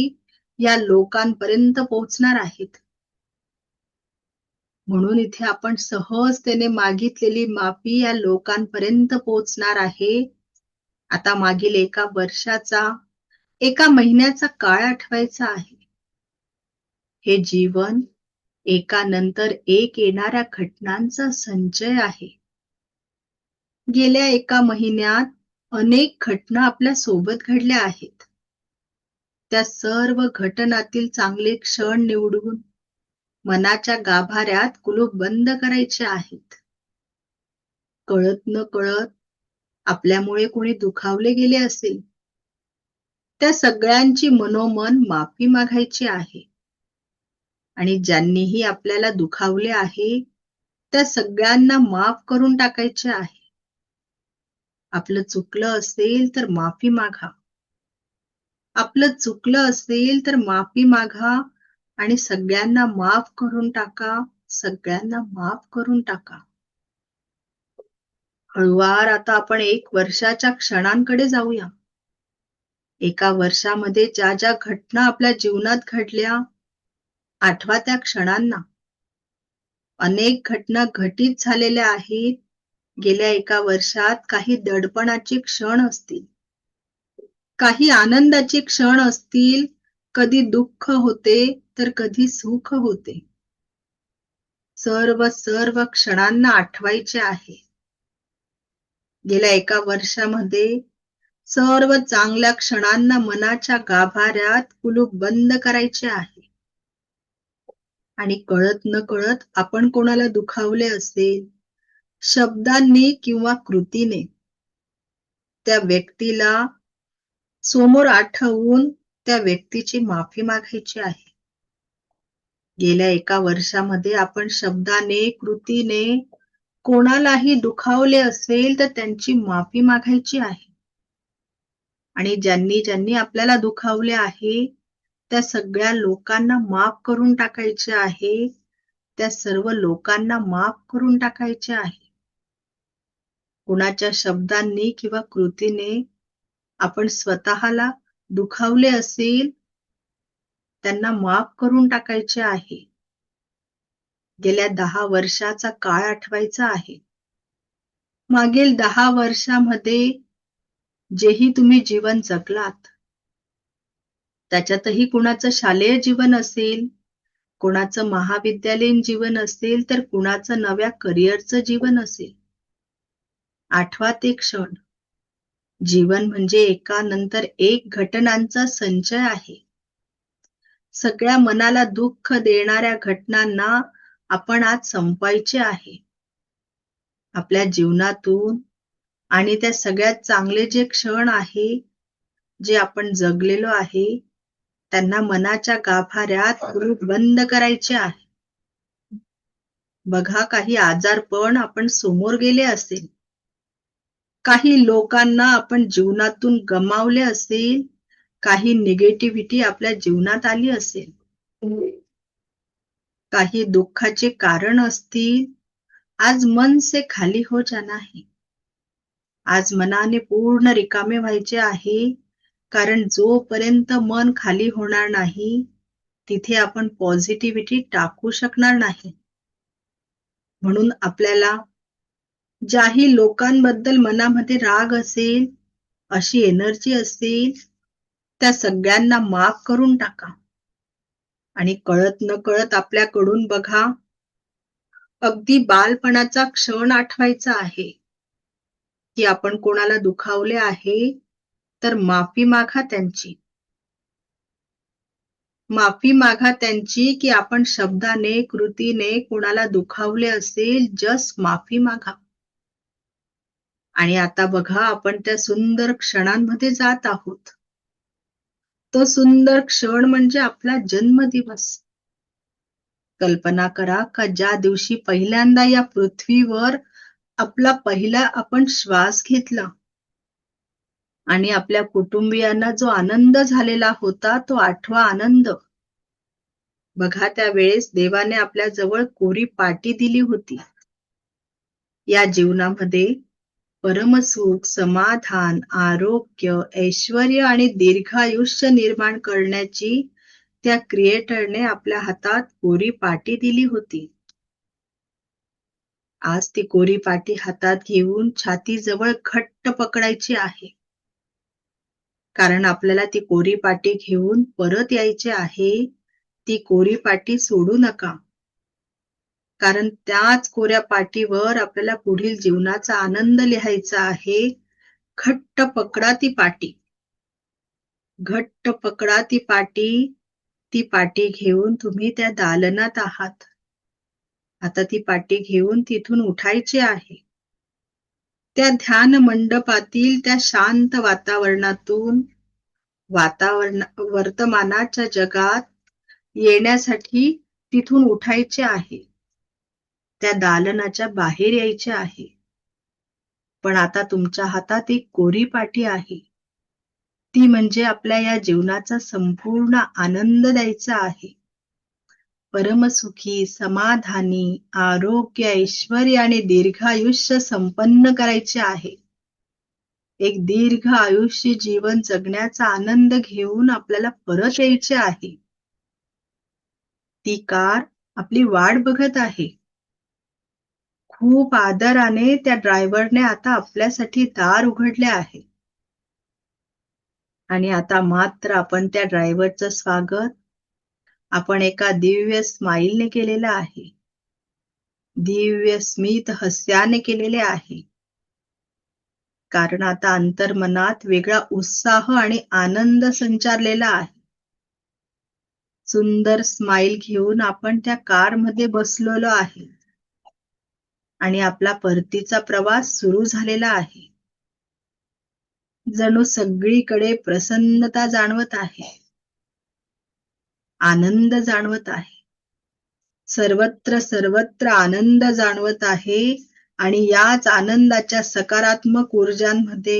या लोकांपर्यंत पोहोचणार आहेत. म्हणून इथे आपण सहजतेने मागितलेली माफी या लोकांपर्यंत पोहोचणार आहे. आता मागील 1 वर्षाचा, 1 महिन्याचा काळ आठवायचा आहे. हे जीवन एकानंतर एक येणाऱ्या घटनांचा संचय आहे. गेल्या 1 महिन्यात अनेक घटना आपल्या सोबत घडल्या आहेत. त्या सर्व घटनातील चांगले क्षण निवडून मनाच्या गाभाऱ्यात कुलूप बंद करायचे आहेत. कळत न कळत आपल्यामुळे कोणी दुखावले गेले असेल, त्या सगळ्यांची मनोमन माफी मागायची आहे. आणि ज्यांनीही आपल्याला दुखावले आहे, त्या सगळ्यांना माफ करून टाकायचे आहे. आपलं चुकलं असेल तर माफी मागा. आपलं चुकलं असेल तर माफी मागा आणि सगळ्यांना माफ करून टाका. सगळ्यांना माफ करून टाका. हळूवार आता आपण 1 वर्षाच्या क्षणांकडे जाऊया. 1 वर्षामध्ये ज्या ज्या घटना आपल्या जीवनात घडल्या, आठवा त्या क्षणांना. अनेक घटना घटित झालेल्या आहेत. गेल्या 1 वर्षात काही दडपणाचे क्षण असतील, काही आनंदाचे क्षण असतील, कधी दुःख होते तर कधी सुख होते. सर्व क्षणांना आठवायचे आहे. गेल्या 1 वर्षामध्ये सर्व चांगल्या क्षणांना मनाच्या गाभाऱ्यात कुलूप बंद करायचे आहे. आणि कळत न कळत आपण कोणाला दुखावले असेल, शब्दांनी किंवा कृतीने, त्या व्यक्तीला समोर आठवून त्या व्यक्तीची माफी मागायची आहे. गेल्या 1 वर्षामध्ये आपण शब्दाने, कृतीने कोणालाही दुखावले असेल तर त्यांची माफी मागायची आहे. आणि ज्यांनी आपल्याला दुखावले आहे, त्या सगळ्या लोकांना माफ करून टाकायचे आहे. त्या सर्व लोकांना माफ करून टाकायचे आहे. कुणाच्या शब्दांनी किंवा कृतीने आपण स्वतःला दुखावले असेल, त्यांना माफ करून टाकायचे आहे. गेल्या 10 वर्षाचा काळ आठवायचा आहे. मागील 10 वर्षामध्ये जेही तुम्ही जीवन जगलात, त्याच्यातही कुणाचं शालेय जीवन असेल, कोणाचं महाविद्यालयीन जीवन असेल तर कुणाचं नव्या करिअरचं जीवन असेल. आठवा ते क्षण. जीवन म्हणजे एकानंतर एक घटनांचा संचय आहे. सगळ्या मनाला दुःख देणाऱ्या घटनांना आपण आज संपवायचे आहे. आपल्या जीवनातून आणि त्या सगळ्यात चांगले जे क्षण आहे, जे आपण जगलेलो आहे, त्यांना मनाच्या गाभाऱ्यात कुलूप बंद करायचे आहे. बघा, काही आजारपण आपण समोर गेले असेल, काही लोकांना आपण जीवनातून गमावले असेल, काही निगेटिव्हिटी आपल्या जीवनात आली असेल, काही दुःखाचे कारण असतील. आज मन से खाली हो जाना है. आज मनाने पूर्ण रिकामे व्हायचे आहे, कारण जोपर्यंत मन खाली होणार नाही, तिथे आपण पॉझिटिव्हिटी टाकू शकणार नाही. म्हणून आपल्याला ज्याही लोकांबद्दल मनामध्ये राग असेल, अशी एनर्जी असेल, त्या सगळ्यांना माफ करून टाका. आणि कळत न कळत आपल्याकडून बघा, अगदी बालपणाचा क्षण आठवायचा आहे की आपण कोणाला दुखावले आहे, तर माफी मागा त्यांची. माफी मागा त्यांची की आपण शब्दाने, कृतीने कोणाला दुखावले असेल, जस्ट माफी मागा. आणि आता बघा, आपण त्या सुंदर क्षणांमध्ये जात आहोत. तो सुंदर क्षण म्हणजे आपला जन्मदिवस. कल्पना करा का ज्या दिवशी पहिल्यांदा या पृथ्वीवर आपला पहिला आपण श्वास घेतला आणि आपल्या कुटुंबियांना जो आनंद झालेला होता, तो आठवा आनंद. बघा, त्यावेळेस देवाने आपल्या जवळ कोरी पाटी दिली होती. या जीवनामध्ये परमसुख, समाधान, आरोग्य, ऐश्वर्य आणि दीर्घायुष्य निर्माण करण्याची त्या क्रिएटरने आपल्या हातात कोरी पाटी दिली होती. आज ती कोरी पाटी हातात घेऊन छातीजवळ घट्ट पकडायची आहे. कारण आपल्याला ती कोरी पाटी घेऊन परत यायचे आहे. ती कोरी पाटी सोडू नका. कारण त्याच कोऱ्या पाटीवर आपल्याला पुढील जीवनाचा आनंद लिहायचा आहे. घट्ट पकडा ती पाटी. घट्ट पकडा ती पाटी. ती पाटी घेऊन तुम्ही त्या दालनात आहात. आता ती पाटी घेऊन तिथून उठायचे आहे. त्या ध्यान मंडपातील त्या शांत वातावरणातून वर्तमानाच्या जगात येण्यासाठी तिथून उठायचे आहे. त्या दालनाच्या बाहेर यायचे आहे. पण आता तुमच्या हातात एक कोरी पाटी आहे. ती म्हणजे आपल्या या जीवनाचा संपूर्ण आनंद द्यायचा आहे. परमसुखी, समाधानी, आरोग्य, ऐश्वर्य आणि दीर्घायुष्य संपन्न करायचे आहे. एक दीर्घ आयुष्य जीवन जगण्याचा आनंद घेऊन आपल्याला परत यायचे आहे. ती कार आपली वाट बघत आहे. खूप आदराने त्या ड्रायव्हरने आता आपल्यासाठी दार उघडले आहे. आणि आता मात्र आपण त्या ड्रायव्हरचं स्वागत आपण एका दिव्य स्माईलने केलेलं आहे. दिव्य स्मित हास्याने केलेले आहे. कारण आता अंतर्मनात वेगळा उत्साह आणि आनंद संचारलेला आहे. सुंदर स्माईल घेऊन आपण त्या कारमध्ये बसलेलो आहे. आणि आपला परतीचा प्रवास सुरू झालेला आहे. जणू सगळीकडे प्रसन्नता जाणवत आहे. आनंद जाणवत आहे. सर्वत्र आनंद जाणवत आहे. आणि याच आनंदाच्या सकारात्मक ऊर्जांमध्ये,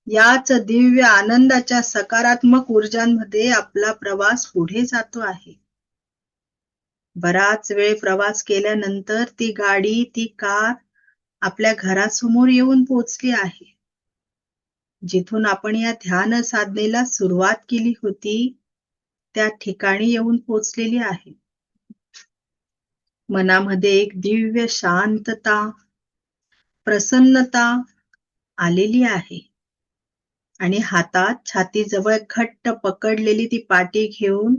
याच दिव्य आनंदाच्या सकारात्मक ऊर्जांमध्ये आपला प्रवास पुढे जातो आहे. बराच वेळ प्रवास केल्यानंतर ती गाडी, ती कार आपल्या घरासमोर येऊन पोहोचली आहे. जिथून आपण या ध्यान साधनेला सुरुवात केली होती, त्या ठिकाणी येऊन पोहोचलेली आहे. मनामध्ये एक दिव्य शांतता, प्रसन्नता आलेली आहे. आणि हातात छातीजवळ घट्ट पकडलेली ती पाटी घेऊन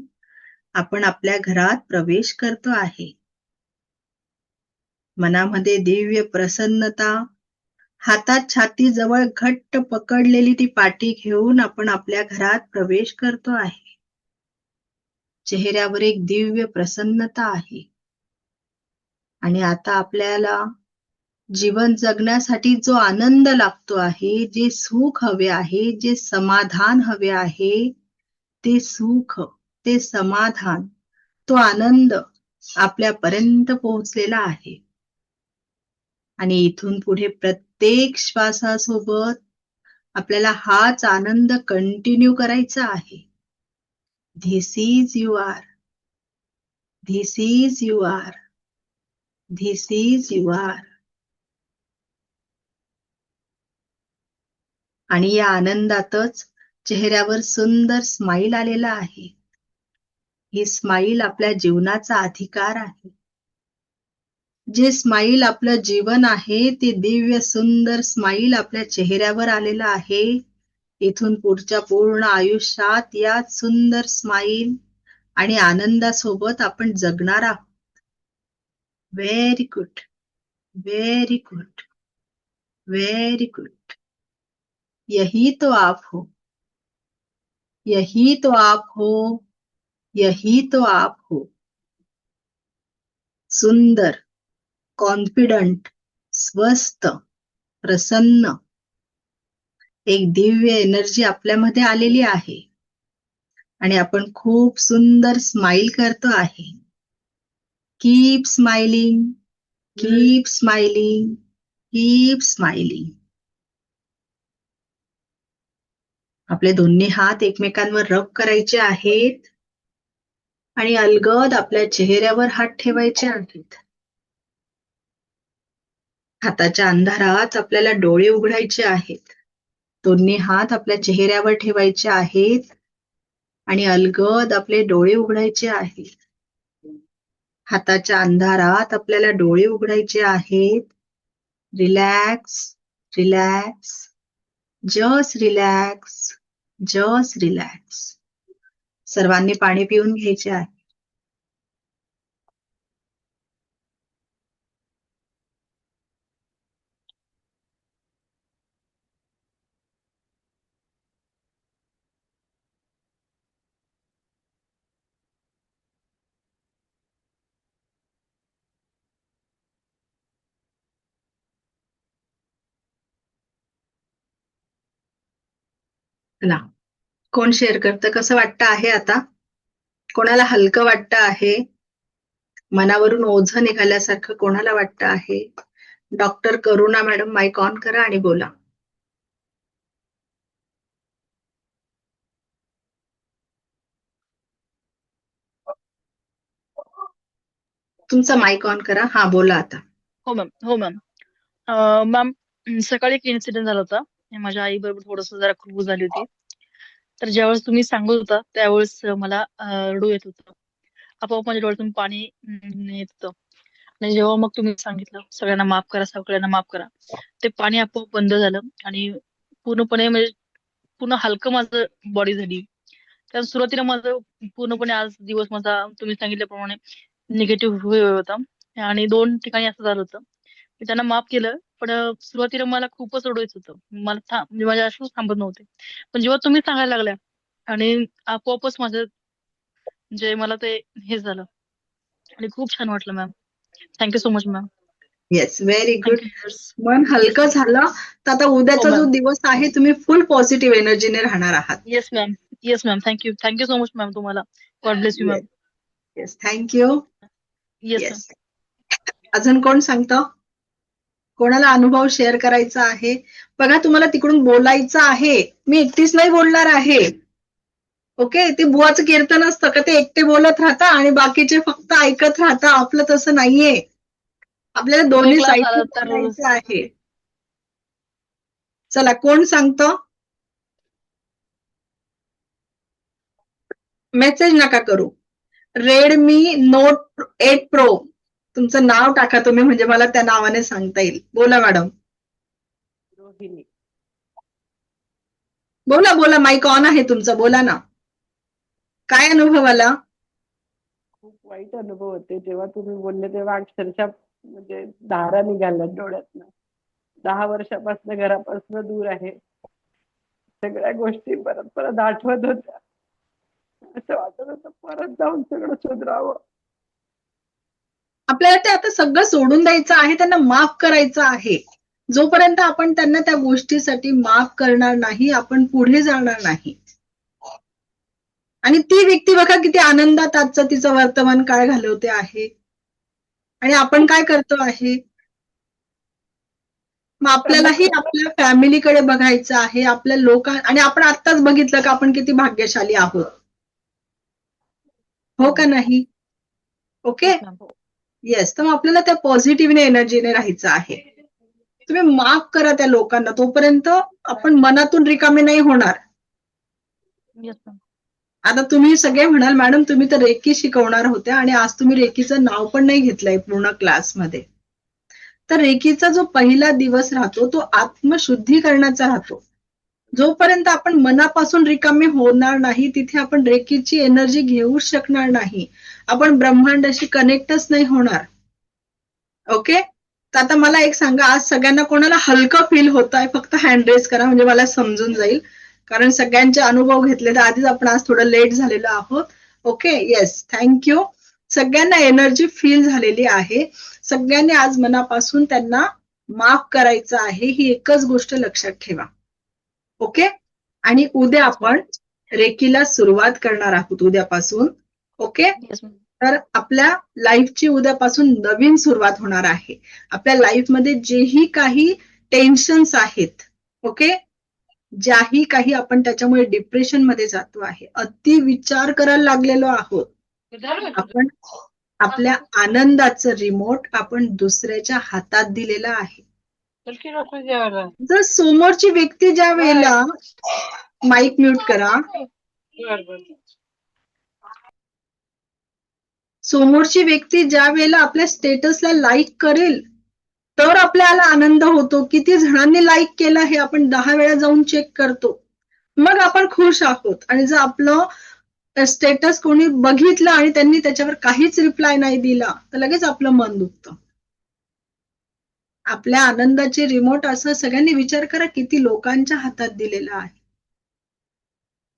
आपण आपल्या घरात प्रवेश करतो आहे. मनामध्ये दिव्य प्रसन्नता, हातात छातीजवळ घट्ट पकडलेली ती पाटी घेऊन आपण आपल्या घरात प्रवेश करतो आहे. चेहऱ्यावर एक दिव्य प्रसन्नता आहे. आणि आता आपल्याला जीवन जगण्यासाठी जो आनंद लागतो आहे, जे सुख हवे आहे, जे समाधान हवे आहे, ते सुख, ते समाधान, तो आनंद आपल्यापर्यंत पोहोचलेला आहे. आणि इथून पुढे प्रत्येक श्वासासोबत आपल्याला हाच आनंद कंटिन्यू करायचा आहे. This is you are, this is you are, this is you are. आणि या आनंदातच चेहऱ्यावर सुंदर स्माईल आलेला आहे. ही स्माईल आपल्या जीवनाचा अधिकार आहे. जे स्माईल आपलं जीवन आहे, ते दिव्य सुंदर स्माईल आपल्या चेहऱ्यावर आलेलं आहे. इथून पुढच्या पूर्ण आयुष्यात या सुंदर स्माईल आणि आनंदासोबत आपण जगणार आहोत. Very good, very good, very good. यही तो आप हो, यही तो आप हो, यही तो आप हो. सुंदर, कॉन्फिडंट, स्वस्थ, प्रसन्न एक दिव्य एनर्जी आपल्यामध्ये आलेली आहे. आणि आपण खूप सुंदर स्माईल करतो आहे. Keep smiling, keep smiling, keep smiling. आपले दोन्ही हात एकमेकांवर रब करायचे आहेत आणि अलगद आपल्या चेहऱ्यावर हात ठेवायचे आहेत. हाताच्या अंधारात आपल्याला डोळे उघडायचे आहेत. दोन्ही हात आपल्या चेहऱ्यावर ठेवायचे आहेत आणि अलगद आपले डोळे उघडायचे आहेत. हाताच्या अंधारात आपल्याला डोळे उघडायचे आहेत. Relax, relax, just relax, just relax. सर्वांनी पाणी पिऊन घ्यायचे आहे. ना कोण शेअर करतं? कसं वाटतं आहे आता? कोणाला हलकं वाटतं आहे? मनावरून ओझं निघाल्यासारखं कोणाला वाटतं आहे? Doctor Karuna madam mike on करा आणि बोला. तुमचा माईक ऑन करा. हा बोला आता. हो मॅम, हो मॅम. मॅम, सकाळी एक इन्सिडेंट झाला होता. माझ्या आई बरोबर थोडस जरा खूप झाली होती. तर ज्यावेळेस तुम्ही सांगत होता त्यावेळेस मला रडू येत होतं. आपोआप माझ्या डोळ्यातून पाणी येत होतं. आणि जेव्हा मग तुम्ही सांगितलं सगळ्यांना माफ करा, सगळ्यांना माफ करा, ते पाणी आपोआप बंद झालं आणि पूर्णपणे म्हणजे पूर्ण हलकं माझं बॉडी झाली. तर सुरुवातीला माझं पूर्णपणे आज दिवस माझा तुम्ही सांगितल्याप्रमाणे निगेटिव्ह होता आणि 2 ठिकाणी असं झालं होतं. मी त्यांना माफ केलं, पण सुरुवातीला मला खूपच रडू येत होतं. मला म्हणजे माझे अश्रूच थांबत नव्हते. पण जेव्हा तुम्ही सांगायला लागल्या आणि आपोआपच माझं म्हणजे मला ते हे झालं आणि खूप छान वाटलं ma'am. Thank you so much ma'am. Yes, very good. Thank you. मन हलकं झालं तर आता उद्याचा हो, जो मॅम. दिवस आहे तुम्ही फुल पॉझिटिव्ह एनर्जीने राहणार आहात. Yes ma'am, yes ma'am. Thank you so much ma'am तुम्हाला. God bless you ma'am. Yes, thank you. Yes ma'am. Yes. अजून कोण सांगतं? कोणाला अनुभव शेअर करायचा आहे? बघा, तुम्हाला तिकडून बोलायचं आहे. मी एकटीच नाही बोलणार आहे. ओके, ते बुवाचं कीर्तन असतं का ते एकटे बोलत राहता आणि बाकीचे फक्त ऐकत राहता. आपलं तसं नाहीये. आपल्याला दोन्ही क्लास साईड आला तर बोलायचं आहे. चला, कोण सांगतं? मेसेज नका करू. रेडमी नोट 8 प्रो तुमचं नाव टाका तुम्ही, म्हणजे मला त्या नावाने सांगता येईल. बोला मॅडम, रोहिणी. बोला बोला. माईक ऑन आहे तुमचा, बोला ना. काय अनुभव आला? खूप वाईट अनुभव होते. जेव्हा तुम्ही बोलले तेव्हा अक्षरशः म्हणजे धारा निघाल्या डोळ्यातनं. 10 वर्षापासून घरापासून दूर आहे. सगळ्या गोष्टी परत परत आठवत होत्या. असं वाटत होतं परत जाऊन सगळं सुधरावं. आपल्याला ते आता सगळं सोडून द्यायचं आहे, त्यांना माफ करायचं आहे. जोपर्यंत आपण त्यांना त्या गोष्टीसाठी माफ करणार नाही, आपण पुढे जाणार नाही. आणि ती व्यक्ती बघा किती आनंदात आजचं तिचं वर्तमान काळ घालवते आहे आणि आपण काय करतो आहे. मग आपल्यालाही आपल्या फॅमिलीकडे बघायचं आहे, आपल्या आणि आपण आत्ताच बघितलं का आपण किती भाग्यशाली आहोत, हो का नाही? Okay, yes. तर मग आपल्याला त्या पॉझिटिव्ह एनर्जीने राहायचं आहे. तुम्ही माफ करा त्या लोकांना, तोपर्यंत आपण मनातून रिकामे नाही होणार. Yes ma'am. आता तुम्ही सगळे म्हणाल मॅडम तुम्ही तर रेकी शिकवणार होत्या आणि आज तुम्ही रेकीचं नाव पण नाही घेतलंय पूर्ण क्लासमध्ये. तर रेकीचा जो पहिला दिवस राहतो तो आत्मशुद्धीकरणाचा राहतो. जोपर्यंत आपण मनापासून रिकामे होणार नाही तिथे आपण रेकीची एनर्जी घेऊ शकणार नाही. आपण ब्रह्मांडाशी कनेक्टच नाही होणार. ओके, तर आता मला एक सांगा, आज सगळ्यांना कोणाला हलकं फील होत आहे? फक्त हँड रेज करा म्हणजे मला समजून जाईल, कारण सगळ्यांचे अनुभव घेतले तर आधीच आपण आज थोडं लेट झालेलो आहोत. Okay, yes, thank you. सगळ्यांना एनर्जी फील झालेली आहे. सगळ्यांनी आज मनापासून त्यांना माफ करायचं आहे, ही एकच गोष्ट लक्षात ठेवा. ओके, आणि उद्या आपण रेकीला सुरुवात करणार आहोत उद्यापासून. Okay, yes ma'am. तर आपल्या लाईफची उद्यापासून नवीन सुरुवात होणार आहे. आपल्या लाईफमध्ये जेही काही टेन्शन्स आहेत, ओके, ज्याही काही आपण त्याच्यामुळे डिप्रेशन मध्ये जातो आहे, अति विचार करायला लागलेलो आहोत, आपण आपल्या आनंदाचं रिमोट आपण दुसऱ्याच्या हातात दिलेला आहे. जर समोरची व्यक्ती ज्या वेळेला, माईक म्यूट करा, समोरची व्यक्ती ज्या वेळेला आपल्या स्टेटसला लाईक करेल तर आपल्याला आनंद होतो. किती जणांनी लाईक केलं हे आपण 10 वेळा जाऊन चेक करतो, मग आपण खुश आहोत. आणि जर आपलं स्टेटस कोणी बघितलं आणि त्यांनी त्याच्यावर काहीच रिप्लाय नाही दिला तर लगेच आपलं मन दुखतं. आपल्या आनंदाचे रिमोट असं सगळ्यांनी विचार करा किती लोकांच्या हातात दिलेला आहे,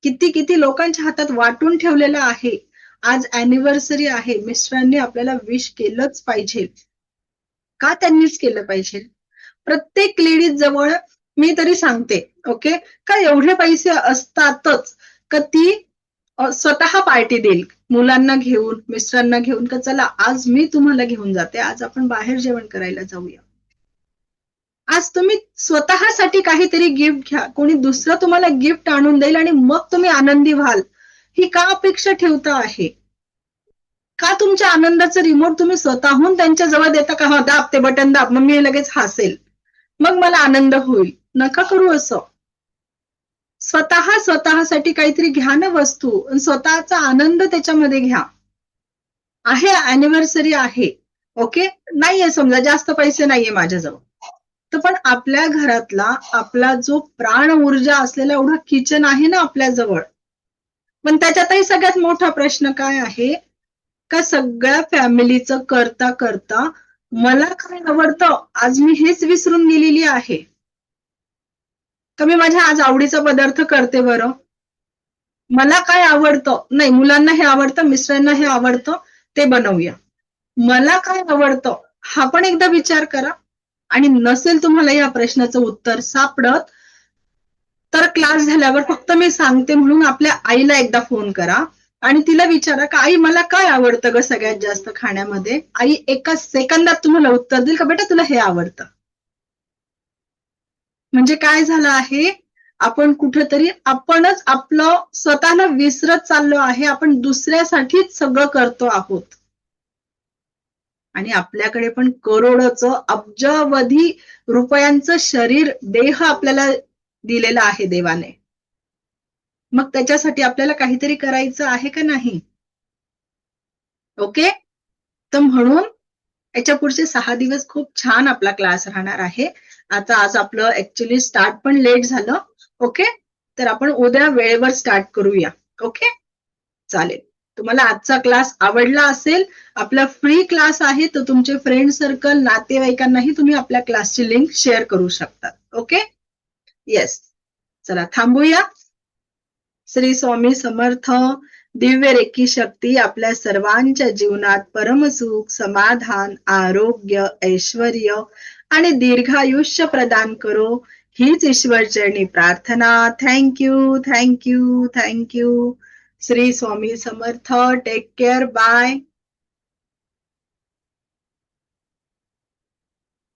किती किती लोकांच्या हातात वाटून ठेवलेलं आहे. आज अॅनिव्हर्सरी आहे, मिस्टरांनी आपल्याला विश केलंच पाहिजे. का त्यांनीच केलं पाहिजे? प्रत्येक लेडीज जवळ, मी तरी सांगते, ओके, का एवढे पैसे असतातच का ती स्वतः पार्टी देईल, मुलांना घेऊन, मिस्टरांना घेऊन, का चला आज मी तुम्हाला घेऊन जाते, आज आपण बाहेर जेवण करायला जाऊया. आज तुम्ही स्वतःसाठी काहीतरी गिफ्ट घ्या, कोणी दुसरं तुम्हाला गिफ्ट आणून देईल आणि मग तुम्ही आनंदी व्हाल. ही का अपेक्षा ठेवता आहे? का तुमच्या आनंदाचं रिमोट तुम्ही स्वतःहून त्यांच्या जवळ देता का? हा दाब, ते बटन दाब, मग मी लगेच हसेल, मग मला आनंद होईल. नका करू असं. स्वतःसाठी काहीतरी घ्या ना वस्तू, स्वतःचा आनंद त्याच्यामध्ये घ्या. आहे अॅनिव्हर्सरी आहे, ओके, नाहीये समजा जास्त पैसे नाहीये माझ्याजवळ, तर पण आपल्या घरातला आपला जो प्राण ऊर्जा असलेला एवढा किचन आहे ना आपल्याजवळ, पण त्याच्यातही सगळ्यात मोठा प्रश्न काय आहे का सगळ्या फॅमिलीचं करता करता मला काय आवडतं आज मी हेच विसरून गेलेली आहे. का मी माझ्या आज आवडीचा पदार्थ करते बरं, मला काय आवडतं, नाही मुलांना हे आवडतं, मिस्टरांना हे आवडतं, ते बनवूया. मला काय आवडतं हा पण एकदा विचार करा. आणि नसेल तुम्हाला या प्रश्नाचं उत्तर सापडत तर क्लास झाल्यावर फक्त मी सांगते म्हणून आपल्या आईला एकदा फोन करा आणि तिला विचारा का आई मला काय आवडतं ग सगळ्यात जास्त खाण्यामध्ये. आई एका सेकंदात तुम्हाला उत्तर देईल का बेटा तुला हे आवडतं. म्हणजे काय झालं आहे, आपण कुठेतरी आपणच आपलं स्वतःला विसरत चाललो आहे. आपण दुसऱ्यासाठीच सगळं करतो आहोत आणि आपल्याकडे पण करोडोचं अब्जावधी रुपयांचं शरीर देह आपल्याला दिलेला आहे देवाने. मग त्याच्यासाठी आपल्याला काहीतरी करायचं आहे का नाही? ओके, तर म्हणून याच्या पुढचे 6 दिवस खूप छान आपला क्लास राहणार आहे. आता आज आपलं ऍक्च्युली स्टार्ट पण लेट झालं. ओके, तर आपण उद्या वेळेवर स्टार्ट करूया. ओके, चालेल. तुम्हाला आजचा क्लास आवडला असेल, आपला फ्री क्लास आहे, तर तुमचे फ्रेंड सर्कल, नातेवाईकांनाही तुम्ही आपल्या क्लासची लिंक शेअर करू शकता. Okay, yes. चला थांबूया. श्री स्वामी समर्थ. दिव्य रेकी शक्ती आपल्या सर्वांच्या जीवनात परमसुख, समाधान, आरोग्य, ऐश्वर्य आणि दीर्घायुष्य प्रदान करो, हीच ईश्वरचरणी प्रार्थना. Thank you, thank you, thank you. Shri Swami Samarth. Take care. Bye.